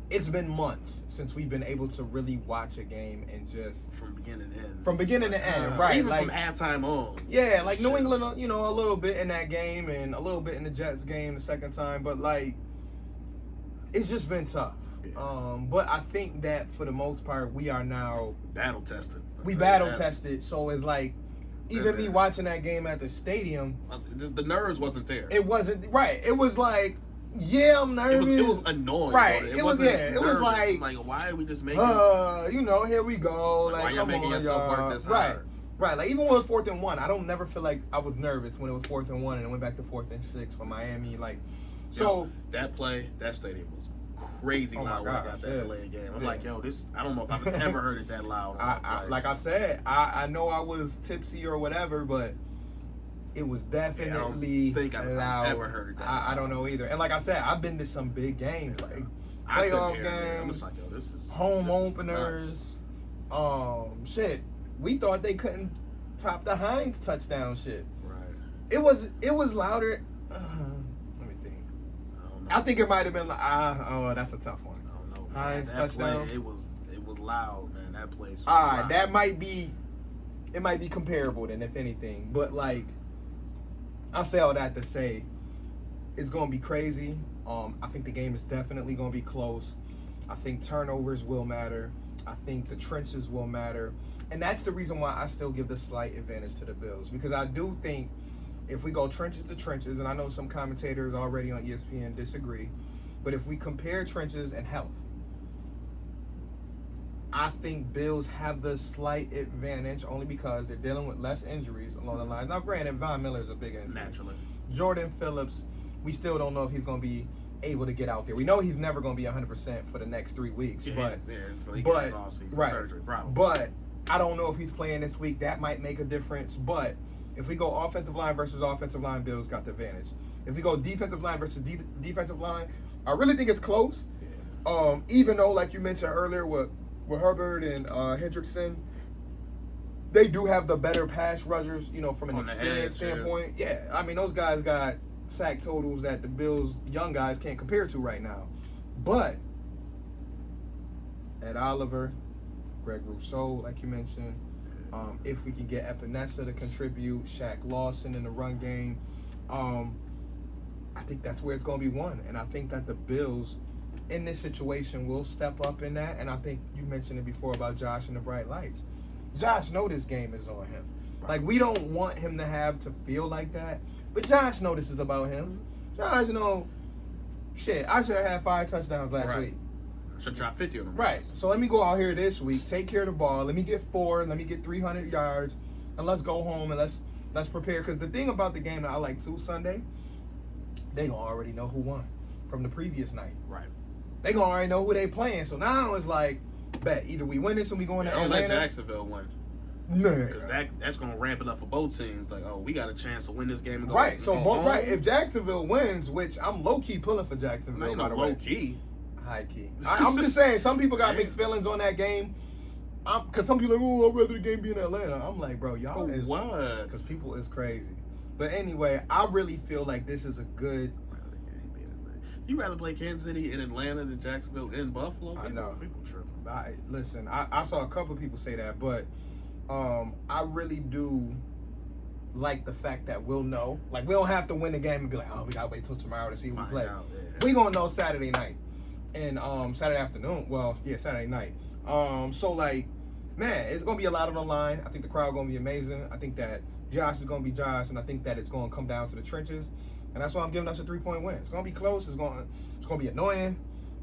it's been months since we've been able to really watch a game and just from beginning to end. From beginning to end, right? Even like, from halftime on. Yeah, like New Shit. England, you know, a little bit in that game and a little bit in the Jets game the second time, but like it's just been tough. Yeah. But I think that for the most part we are now battle tested. We battle tested, so it's like even me watching that game at the stadium, just the nerves wasn't there. It wasn't right. It was like, yeah, I'm nervous. It was annoying. Right. It was like why are we just making? You know, here we go. Like, why y'all making yourself work this hard? Right. Like even when it was 4th and 1, I don't never feel like I was nervous when it was 4th and 1 and it went back to 4th and 6 for Miami. Like, so that play, that stadium was crazy loud when I got that delayed game. I'm like, yo, this. I don't know if I've ever heard it that loud. Like I said, I know I was tipsy or whatever, but it was definitely I don't think I've loud. ever heard it that loud. I don't know either. And like I said, I've been to some big games, like I playoff couldn't hear it. I'm games, just like, yo, this is home this openers. Is Shit, we thought they couldn't top the Hines touchdown shit. right. It was louder. Let me think. I think it might have been like, that's a tough one. I don't know. Hines that touchdown. Play, it was loud, man. That place. All right, that might be. It might be comparable then, if anything. But like, I'll say all that to say, it's gonna be crazy. I think the game is definitely gonna be close. I think turnovers will matter. I think the trenches will matter. And that's the reason why I still give the slight advantage to the Bills. Because I do think if we go trenches to trenches, and I know some commentators already on ESPN disagree, but if we compare trenches and health, I think Bills have the slight advantage only because they're dealing with less injuries along the line. Now, granted, Von Miller is a big injury. Naturally. Jordan Phillips, we still don't know if he's going to be able to get out there. We know he's never going to be 100% for the next 3 weeks. Until he gets off-season surgery, probably. But I don't know if he's playing this week. That might make a difference. But if we go offensive line versus offensive line, Bills got the advantage. If we go defensive line versus defensive line, I really think it's close. Yeah. Even though, like you mentioned earlier, with Herbert and Hendrickson, they do have the better pass rushers, you know, from an experience standpoint. Yeah, I mean, those guys got sack totals that the Bills' young guys can't compare to right now. But Ed Oliver, Greg Rousseau, like you mentioned, if we can get Epinesa to contribute, Shaq Lawson in the run game, I think that's where it's going to be won. And I think that the Bills, in this situation, will step up in that. And I think you mentioned it before about Josh and the bright lights. Josh know this game is on him. Like, we don't want him to have to feel like that. But Josh know this is about him. Josh know, shit, I should have had 5 touchdowns last week. Should try 50 on them. Right. So let me go out here this week, take care of the ball. Let me get 4. Let me get 300 yards. And let's go home and let's prepare. Because the thing about the game that I like too Sunday, they gonna already know who won from the previous night. Right. They gonna already know who they playing. So now it's like, bet either we win this and we go into Atlanta. Don't let Jacksonville win. Nah. Because that's gonna ramp it up for both teams. Like, oh, we got a chance to win this game and go. Right. So home. right, if Jacksonville wins, which I'm low key pulling for Jacksonville, by the way. Low key. High key. I'm just saying, some people got mixed feelings on that game. Because some people are like, oh, I'd rather the game be in Atlanta. I'm like, bro, y'all for is what? Because people is crazy. But anyway, I really feel like this is a good. You rather play Kansas City in Atlanta than Jacksonville in Buffalo? I know. People tripping. Listen, I saw a couple people say that, but I really do like the fact that we'll know. Like, we don't have to win the game and be like, oh, we got to wait till tomorrow to see who we play. We going to know Saturday night and Saturday afternoon. Well, yeah, Saturday night. So, like, man, it's going to be a lot on the line. I think the crowd going to be amazing. I think that Josh is going to be Josh, and I think that it's going to come down to the trenches. And that's why I'm giving us a 3-point win. It's going to be close. It's going to be annoying.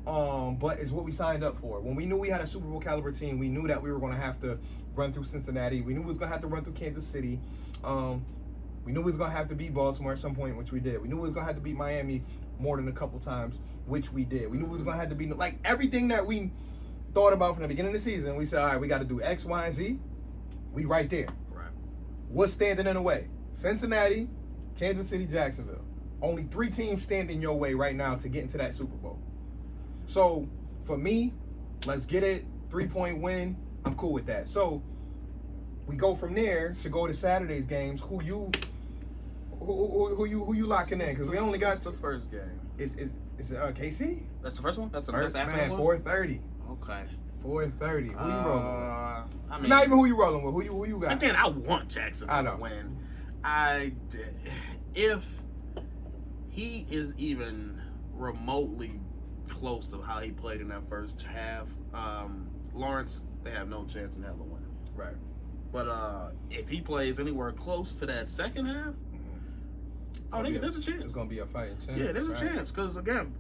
But it's what we signed up for. When we knew we had a Super Bowl caliber team, we knew that we were going to have to run through Cincinnati. We knew we was going to have to run through Kansas City. We knew we was going to have to beat Baltimore at some point, which we did. We knew we was going to have to beat Miami more than a couple times, which we did. We knew we was going to have to beat, like, everything that we thought about from the beginning of the season. We said, all right, we got to do X, Y, and Z. We right there. Right. What's standing in the way? Cincinnati, Kansas City, Jacksonville. Only 3 teams stand in your way right now to get into that Super Bowl. So, for me, let's get it. 3-point win. I'm cool with that. So, we go from there to go to Saturday's games. Who you locking in? Because we only got the first game. It's KC. That's the first one. That's the First, after man, one. 4:30. Okay. 4:30. Who you rolling with? I mean, not even who you rolling with. Who you got? Again, I want Jacksonville to win. If he is even remotely close to how he played in that first half, Lawrence, they have no chance in hell of winning. Right. But if he plays anywhere close to that second half, there's a chance. It's gonna be a fighting chance. Yeah, there's a chance because again,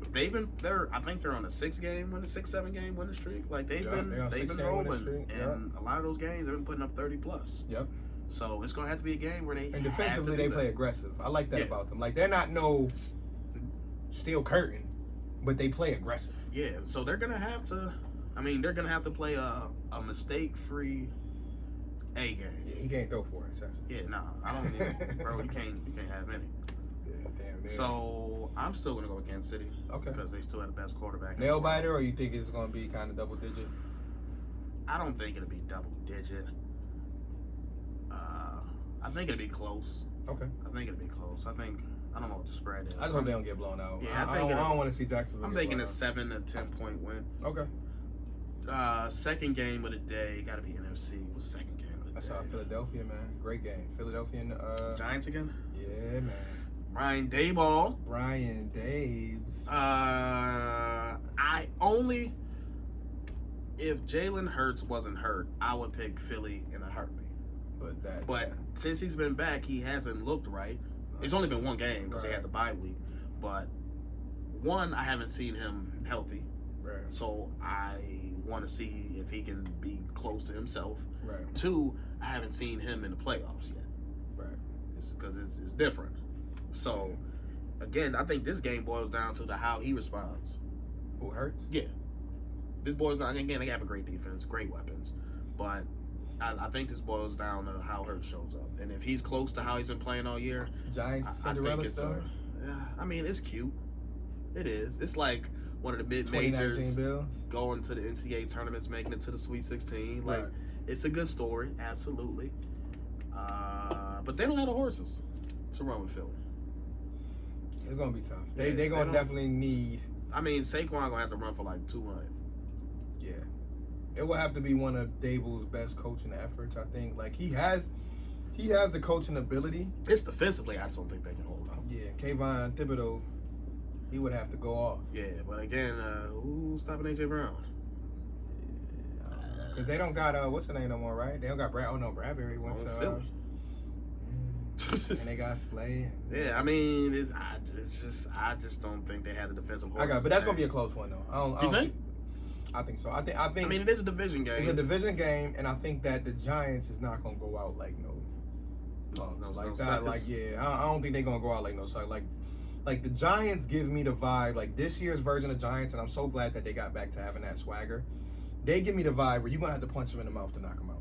I think they're on a 6-7 game winning streak. Like they've been rolling, and a lot of those games they've been putting up 30+. Yep. So it's gonna have to be a game where they and defensively they play aggressive. I like that about them. Like they're not no steel curtain, but they play aggressive. Yeah. So they're gonna have to. I mean, they're gonna have to play a mistake-free A game. Yeah, he can't throw 4 interceptions. Yeah, nah, I don't need bro. You can't have many. Yeah, damn. So I'm still gonna go with Kansas City. Okay. Because they still have the best quarterback. Nail biter, or you think it's gonna be kind of double digit? I don't think it'll be double digit. I think it'll be close. Okay. I think it'll be close. I don't know what the spread is. I just hope they don't get blown out. Yeah, I don't want to see Jacksonville. I'm thinking a 7 to 10 point win. Okay. Second game of the day, got to be NFC. What's the second game of the day? I saw Philadelphia, man. Great game. Philadelphia and Giants again? Yeah, man. Ryan Daboll. Ryan Dabes. If Jalen Hurts wasn't hurt, I would pick Philly in a heartbeat. But since he's been back, he hasn't looked right. It's only been one game because he had the bye week. But one, I haven't seen him healthy. Right. So I want to see if he can be close to himself. Right. 2, I haven't seen him in the playoffs yet. Right. Because it's different. So, again, I think this game boils down to how he responds. Who Hurts? Yeah. This boils down, again, they have a great defense, great weapons. But I think this boils down to how Hurts shows up. And if he's close to how he's been playing all year, Giants Cinderella story. I mean, it's cute. It is. It's like one of the mid-majors going to the NCAA tournaments, making it to the Sweet 16. Like, it's a good story, absolutely. But they don't have the horses to run with Philly. It's going to be tough. They're going to definitely need... I mean, Saquon going to have to run for like 200. Yeah. It will have to be one of Daboll's best coaching efforts, I think. Like, he has the coaching ability. It's defensively, I just don't think they can hold on. Yeah, Kayvon Thibodeau, he would have to go off. Yeah, but again, who's stopping A.J. Brown? Because they don't got, what's the name no more, right? They don't got Bradbury went to Philly. And they got Slay. Yeah, I mean, I just don't think they had the defensive horses. But that's gonna be a close one though. You think? I think so. I think. I mean, it is a division game. It's a division game, and I think that the Giants is not gonna go out like no that. Suckers. Like I don't think they're gonna go out like no suckers. Like the Giants give me the vibe like this year's version of Giants, and I'm so glad that they got back to having that swagger. They give me the vibe where you're gonna have to punch them in the mouth to knock them out.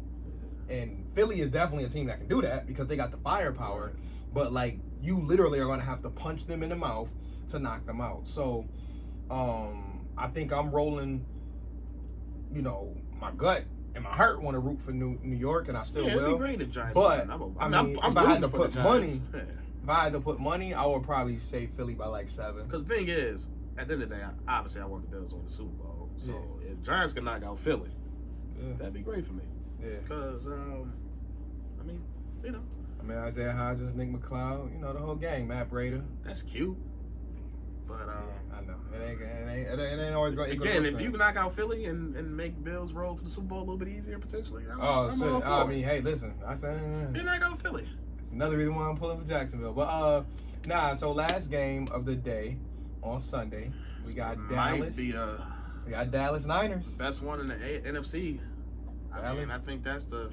And Philly is definitely a team that can do that because they got the firepower. Right. But, like, you literally are going to have to punch them in the mouth to knock them out. So, I think I'm rolling, my gut and my heart want to root for New York, and I still will. It'd be great if Giants but, I'm if I had to put money, if I had to put money, I would probably say Philly by, like, 7. Because the thing is, at the end of the day, obviously I want the Bills on the Super Bowl. So, if Giants can knock out Philly, that'd be great for me. Yeah. Because, I mean, Isaiah Hodgins, Nick McLeod, the whole gang, Matt Breida. That's cute. But, I know. It ain't always going to equal. Again, if you can knock out Philly and make Bills roll to the Super Bowl a little bit easier, potentially. Hey, listen. I said... You knock out Philly. That's another reason why I'm pulling for Jacksonville. But, so last game of the day on Sunday, we got Dallas. We got Dallas Niners. Best one in the NFC. I think that's the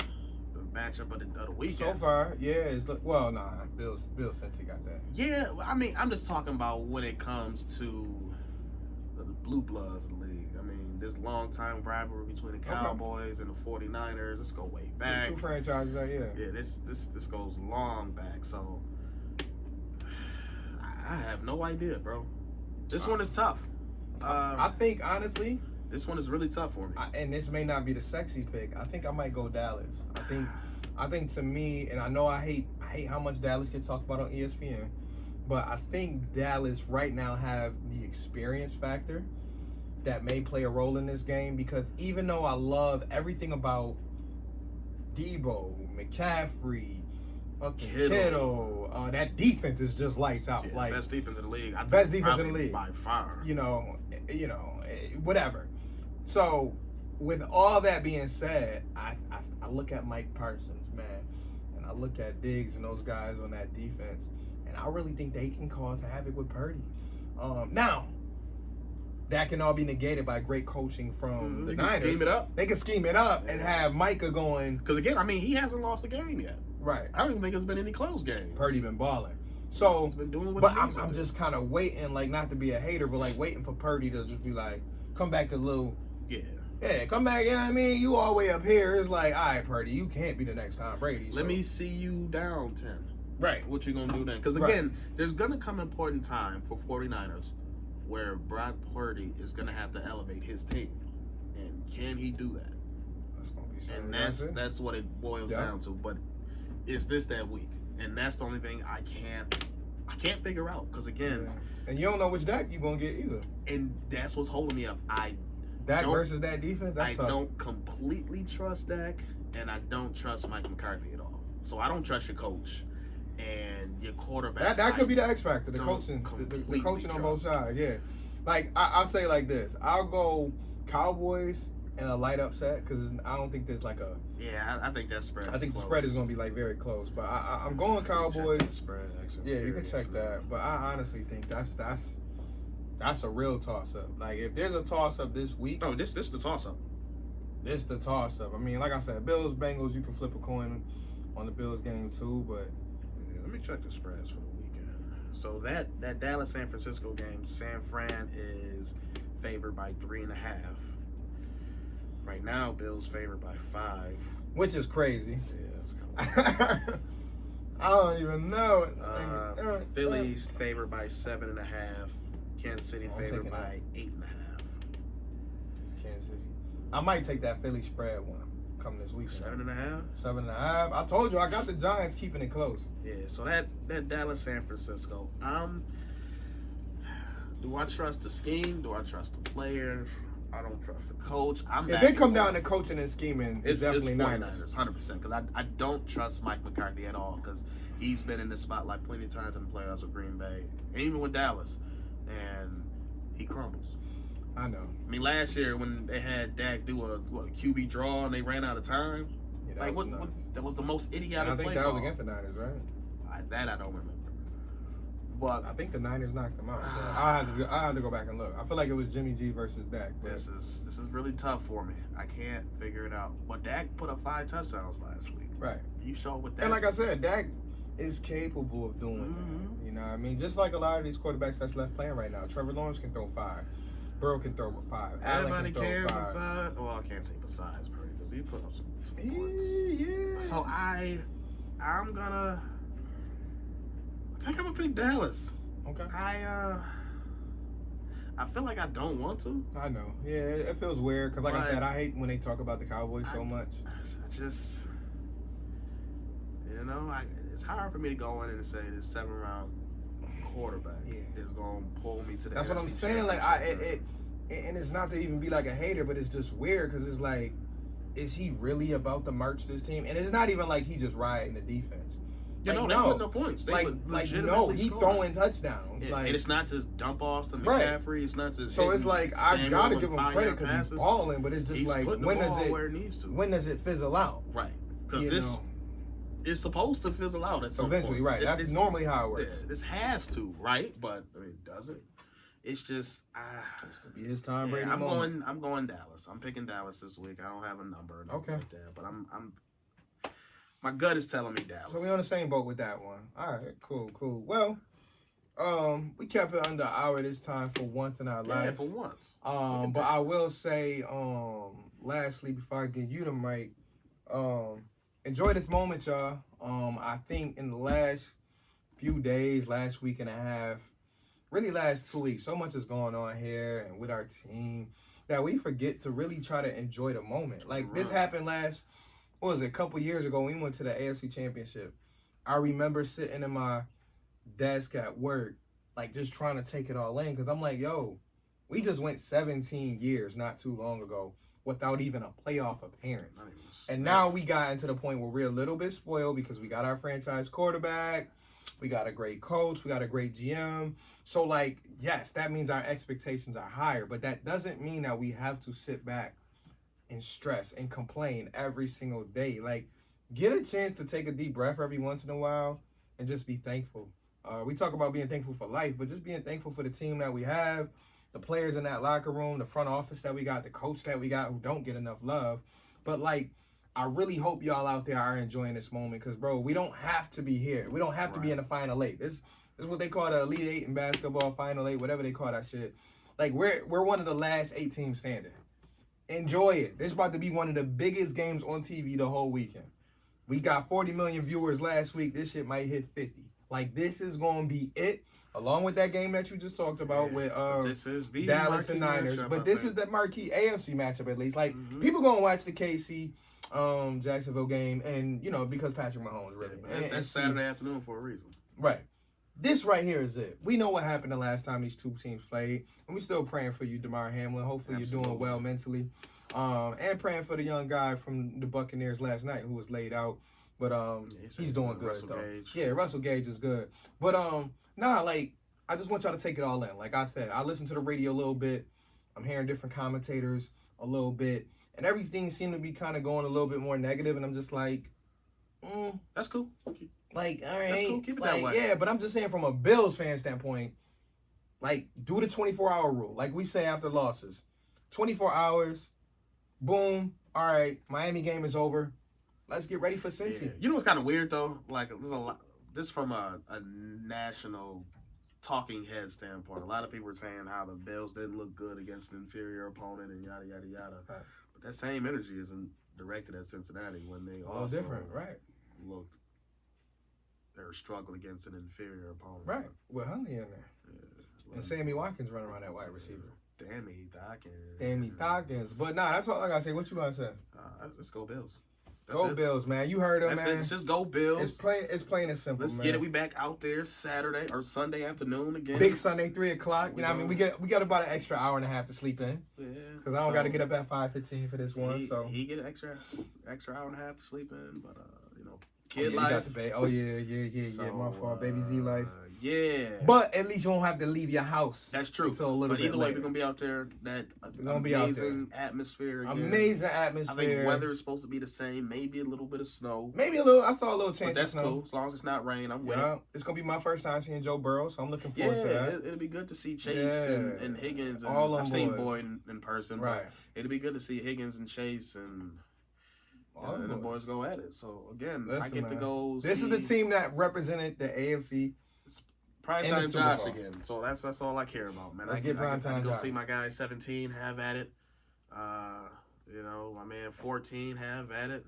matchup of the weekend. So far, Bills since he got that. Yeah, I mean, I'm just talking about when it comes to the blue bloods of the league. I mean, this long-time rivalry between the Cowboys and the 49ers. Let's go way back. Two franchises, Yeah, this goes long back. So I have no idea, bro. This one is tough. I think honestly, This one is really tough for me. And this may not be the sexy pick. I think I might go Dallas. I think to me, and I know I hate how much Dallas gets talked about on ESPN, but I think Dallas right now have the experience factor that may play a role in this game, because even though I love everything about Debo, McCaffrey, Kittle, that defense is just lights out. Yeah, like best defense in the league. Best defense in the league by far. Whatever. So, with all that being said, I look at Mike Parsons, man, and I look at Diggs and those guys on that defense, and I really think they can cause havoc with Purdy. Now, that can all be negated by great coaching from the Niners. Scheme it up. They can scheme it up and have Micah going. Because again, I mean, he hasn't lost a game yet. Right. I don't even think there's been any close games. Purdy been balling. So, he's been doing what but he needs I'm to just kind of waiting, like, not to be a hater, but like waiting for Purdy to just be like, come back to Lou. Yeah, come back. You know what I mean? You all the way up here. It's like, all right, Purdy, you can't be the next Tom Brady. Let me see you down 10. Right. What you going to do then? Because, again, there's going to come an important time for 49ers where Brock Purdy is going to have to elevate his team. And can he do that? That's going to be something. And that's what it boils down to. But is this that week? And that's the only thing I can't figure out. Because, again... Yeah. And you don't know which Dak you're going to get either. And that's what's holding me up. Dak versus that defense, that's tough. I don't completely trust Dak, and I don't trust Mike McCarthy at all. So I don't trust your coach and your quarterback. That could be the X factor, the coaching, the coaching on both sides. Yeah, like I'll say like this: I'll go Cowboys in a light upset, because I don't think there's like a. Yeah, I think that spread. I think the spread is going to be like very close, but I'm going Cowboys. Spread, yeah, you can check that, but I honestly think that's a real toss-up. Like, if there's a toss-up this week... Oh, this the toss-up. This the toss-up. I mean, like I said, Bills, Bengals, you can flip a coin on the Bills game too, but... Yeah, let me check the spreads for the weekend. So that Dallas-San Francisco game, San Fran is favored by 3.5. Right now, Bills favored by 5. Which is crazy. Yeah, it's kind of I don't even know. Phillies favored by 7.5. Kansas City favored by 8.5. Kansas City. I might take that Philly spread one come this week. 7.5? 7.5. I told you I got the Giants keeping it close. Yeah, so that Dallas San Francisco. Do I trust the scheme? Do I trust the players? I don't trust the coach. If it come down to coaching and scheming, it's definitely Niners. 100%. Because I don't trust Mike McCarthy at all, because he's been in the spotlight plenty of times in the playoffs with Green Bay, and even with Dallas. And he crumbles. I know. I mean, last year when they had Dak do a QB draw and they ran out of time, yeah, that was the most idiotic play. I think that was against the Niners, right? That I don't remember. But I think the Niners knocked them out. I had to go back and look. I feel like it was Jimmy G versus Dak. This is really tough for me. I can't figure it out. But Dak put up 5 touchdowns last week. Right. You saw what Dak. And like I said, Dak is capable of doing that. You know what I mean? Just like a lot of these quarterbacks that's left playing right now. Trevor Lawrence can throw 5. Burrow can throw 5. Everybody can besides. Well, I can't say besides Purdy, because he put up some points. Yeah. So I think I'm gonna pick Dallas. Okay. I feel like I don't want to. I know. Yeah, it feels weird because, like I said, I hate when they talk about the Cowboys so much. I just, it's hard for me to go in and say this 7th-round quarterback is going to pull me to the. That's what I'm saying. Like and it's not to even be like a hater, but it's just weird because it's like, is he really about to march this team? And it's not even like he just riding the defense. They put no points. They he throwing touchdowns. And it's not just dump offs to McCaffrey. Right. It's not just. So it's like I gotta give him credit because he's balling, but it's just like when does it fizzle out? Right. Because this is supposed to fizzle out at some eventually, point. Right? That's normally how it works. This has to, right? But I mean, does it? It's just this could be his time. Brady moment. I'm going Dallas. I'm picking Dallas this week. I don't have a number. Okay. Like that, but I'm. My gut is telling me Dallas. So we're on the same boat with that one. All right, cool. Well, we kept it under an hour this time for once in our life. Yeah, for once. But I will say, lastly, before I give you the mic, enjoy this moment, y'all. I think in the last few days, last week and a half, really last 2 weeks, so much is going on here and with our team. that we forget to really try to enjoy the moment. Like, this happened a couple years ago when we went to the AFC Championship. I remember sitting in my desk at work, like, just trying to take it all in, because I'm like, yo, we just went 17 years not too long ago without even a playoff appearance. And now we got into the point where we're a little bit spoiled because we got our franchise quarterback, we got a great coach, we got a great GM. So, like, yes, that means our expectations are higher, but that doesn't mean that we have to sit back and stress and complain every single day. Like, get a chance to take a deep breath every once in a while and just be thankful. We talk about being thankful for life, but just being thankful for the team that we have, the players in that locker room, the front office that we got, the coach that we got who don't get enough love. But, like, I really hope y'all out there are enjoying this moment because, bro, we don't have to be here. We don't have to be in the Final Eight. This is what they call the Elite Eight in basketball, Final Eight, whatever they call that shit. Like, we're one of the last 8 teams standing. Enjoy it. This is about to be one of the biggest games on TV the whole weekend. We got 40 million viewers last week. This shit might hit 50. Like, this is going to be it, along with that game that you just talked about with Dallas and Niners. But this is the marquee AFC matchup, at least. Like, people going to watch the KC Jacksonville game, and, you know, because Patrick Mahomes, really. That's Saturday afternoon for a reason. Right. This right here is it. We know what happened the last time these two teams played, and we're still praying for you, Damar Hamlin. Hopefully you're doing well mentally. And praying for the young guy from the Buccaneers last night who was laid out. But he's doing good, Russell though. Gage. Yeah, Russell Gage is good. But, like, I just want y'all to take it all in. Like I said, I listen to the radio a little bit. I'm hearing different commentators a little bit. And everything seemed to be kind of going a little bit more negative, and I'm just like, that's cool. Like, all right. That's cool. Keep it like, that way. Yeah, but I'm just saying from a Bills fan standpoint, like, do the 24-hour rule. Like we say after losses. 24 hours, boom, all right, Miami game is over. Let's get ready for Cincy. Yeah. You know what's kind of weird, though? Like, there's a lot, this from a national talking head standpoint. A lot of people are saying how the Bills didn't look good against an inferior opponent and yada, yada, yada. Right. But that same energy isn't directed at Cincinnati when they also different, right? Looked, they were struggling against an inferior opponent. Right. With Huntley in there. Yeah. And Sammy Watkins running around that wide receiver. Dammy Dawkins. But nah, that's all I gotta say. What you gonna say? Let's go Bills. Go Bills, man. You heard them, man. It's just go Bills. It's plain and simple, Let's man. get it. We back out there Saturday or Sunday afternoon again. Big Sunday, 3 o'clock. You know what I mean? We got about an extra hour and a half to sleep in. Yeah. Because I don't got to get up at 5:15 for this one. So he get an extra hour and a half to sleep in, but you know, kid life. life. Got the oh yeah. My fault, baby Z life. Yeah. But at least you won't have to leave your house. That's true. Until a little but bit either way, later. we're gonna be out there. That gonna be out there. Amazing atmosphere. Again. Amazing atmosphere. I think weather is supposed to be the same. Maybe a little bit of snow. Maybe a little. I saw a little chance but that's of snow. Cool. As long as it's not rain, I'm with it. It's gonna be my first time seeing Joe Burrow, so I'm looking forward to that. It'll be good to see Chase and Higgins. And all I've seen boys. Boyd in person. Right. But it'll be good to see Higgins and Chase and the boys go at it. So again, I get to go. This is the team that represented the AFC. Primetime Josh again. So that's all I care about, man. Let's get primetime Go Josh. see my guy 17 have at it. You know, my man 14 have at it.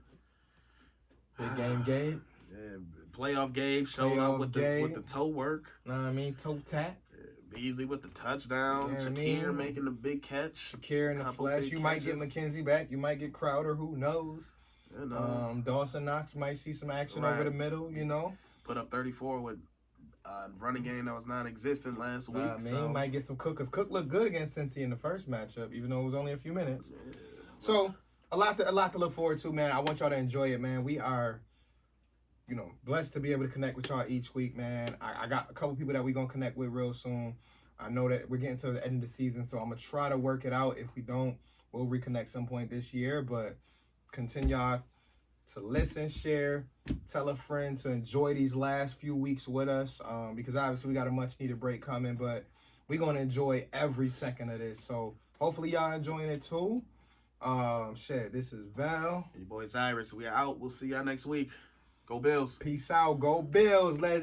Big game Gabe. Yeah, playoff Gabe showed up with the toe work. Know what I mean? Toe tap. Beasley with the touchdown. Yeah, Shakir making the big catch. Shakir in the flesh. You might get McKenzie back. You might get Crowder. Who knows? You know. Dawson Knox might see some action over the middle. You know. Put up 34 with running game that was non-existent last week. You might get some Cook. Because Cook looked good against Cincy in the first matchup, even though it was only a few minutes. Yeah. So a lot to look forward to, man. I want y'all to enjoy it, man. We are, you know, blessed to be able to connect with y'all each week, man. I got a couple people that we're going to connect with real soon. I know that we're getting to the end of the season, so I'm going to try to work it out. If we don't, we'll reconnect some point this year. But continue to listen, share, tell a friend to enjoy these last few weeks with us because obviously we got a much-needed break coming, but we're going to enjoy every second of this. So hopefully y'all enjoying it too. This is Val. Your boy Cyrus. We are out. We'll see y'all next week. Go Bills. Peace out. Go Bills. Let's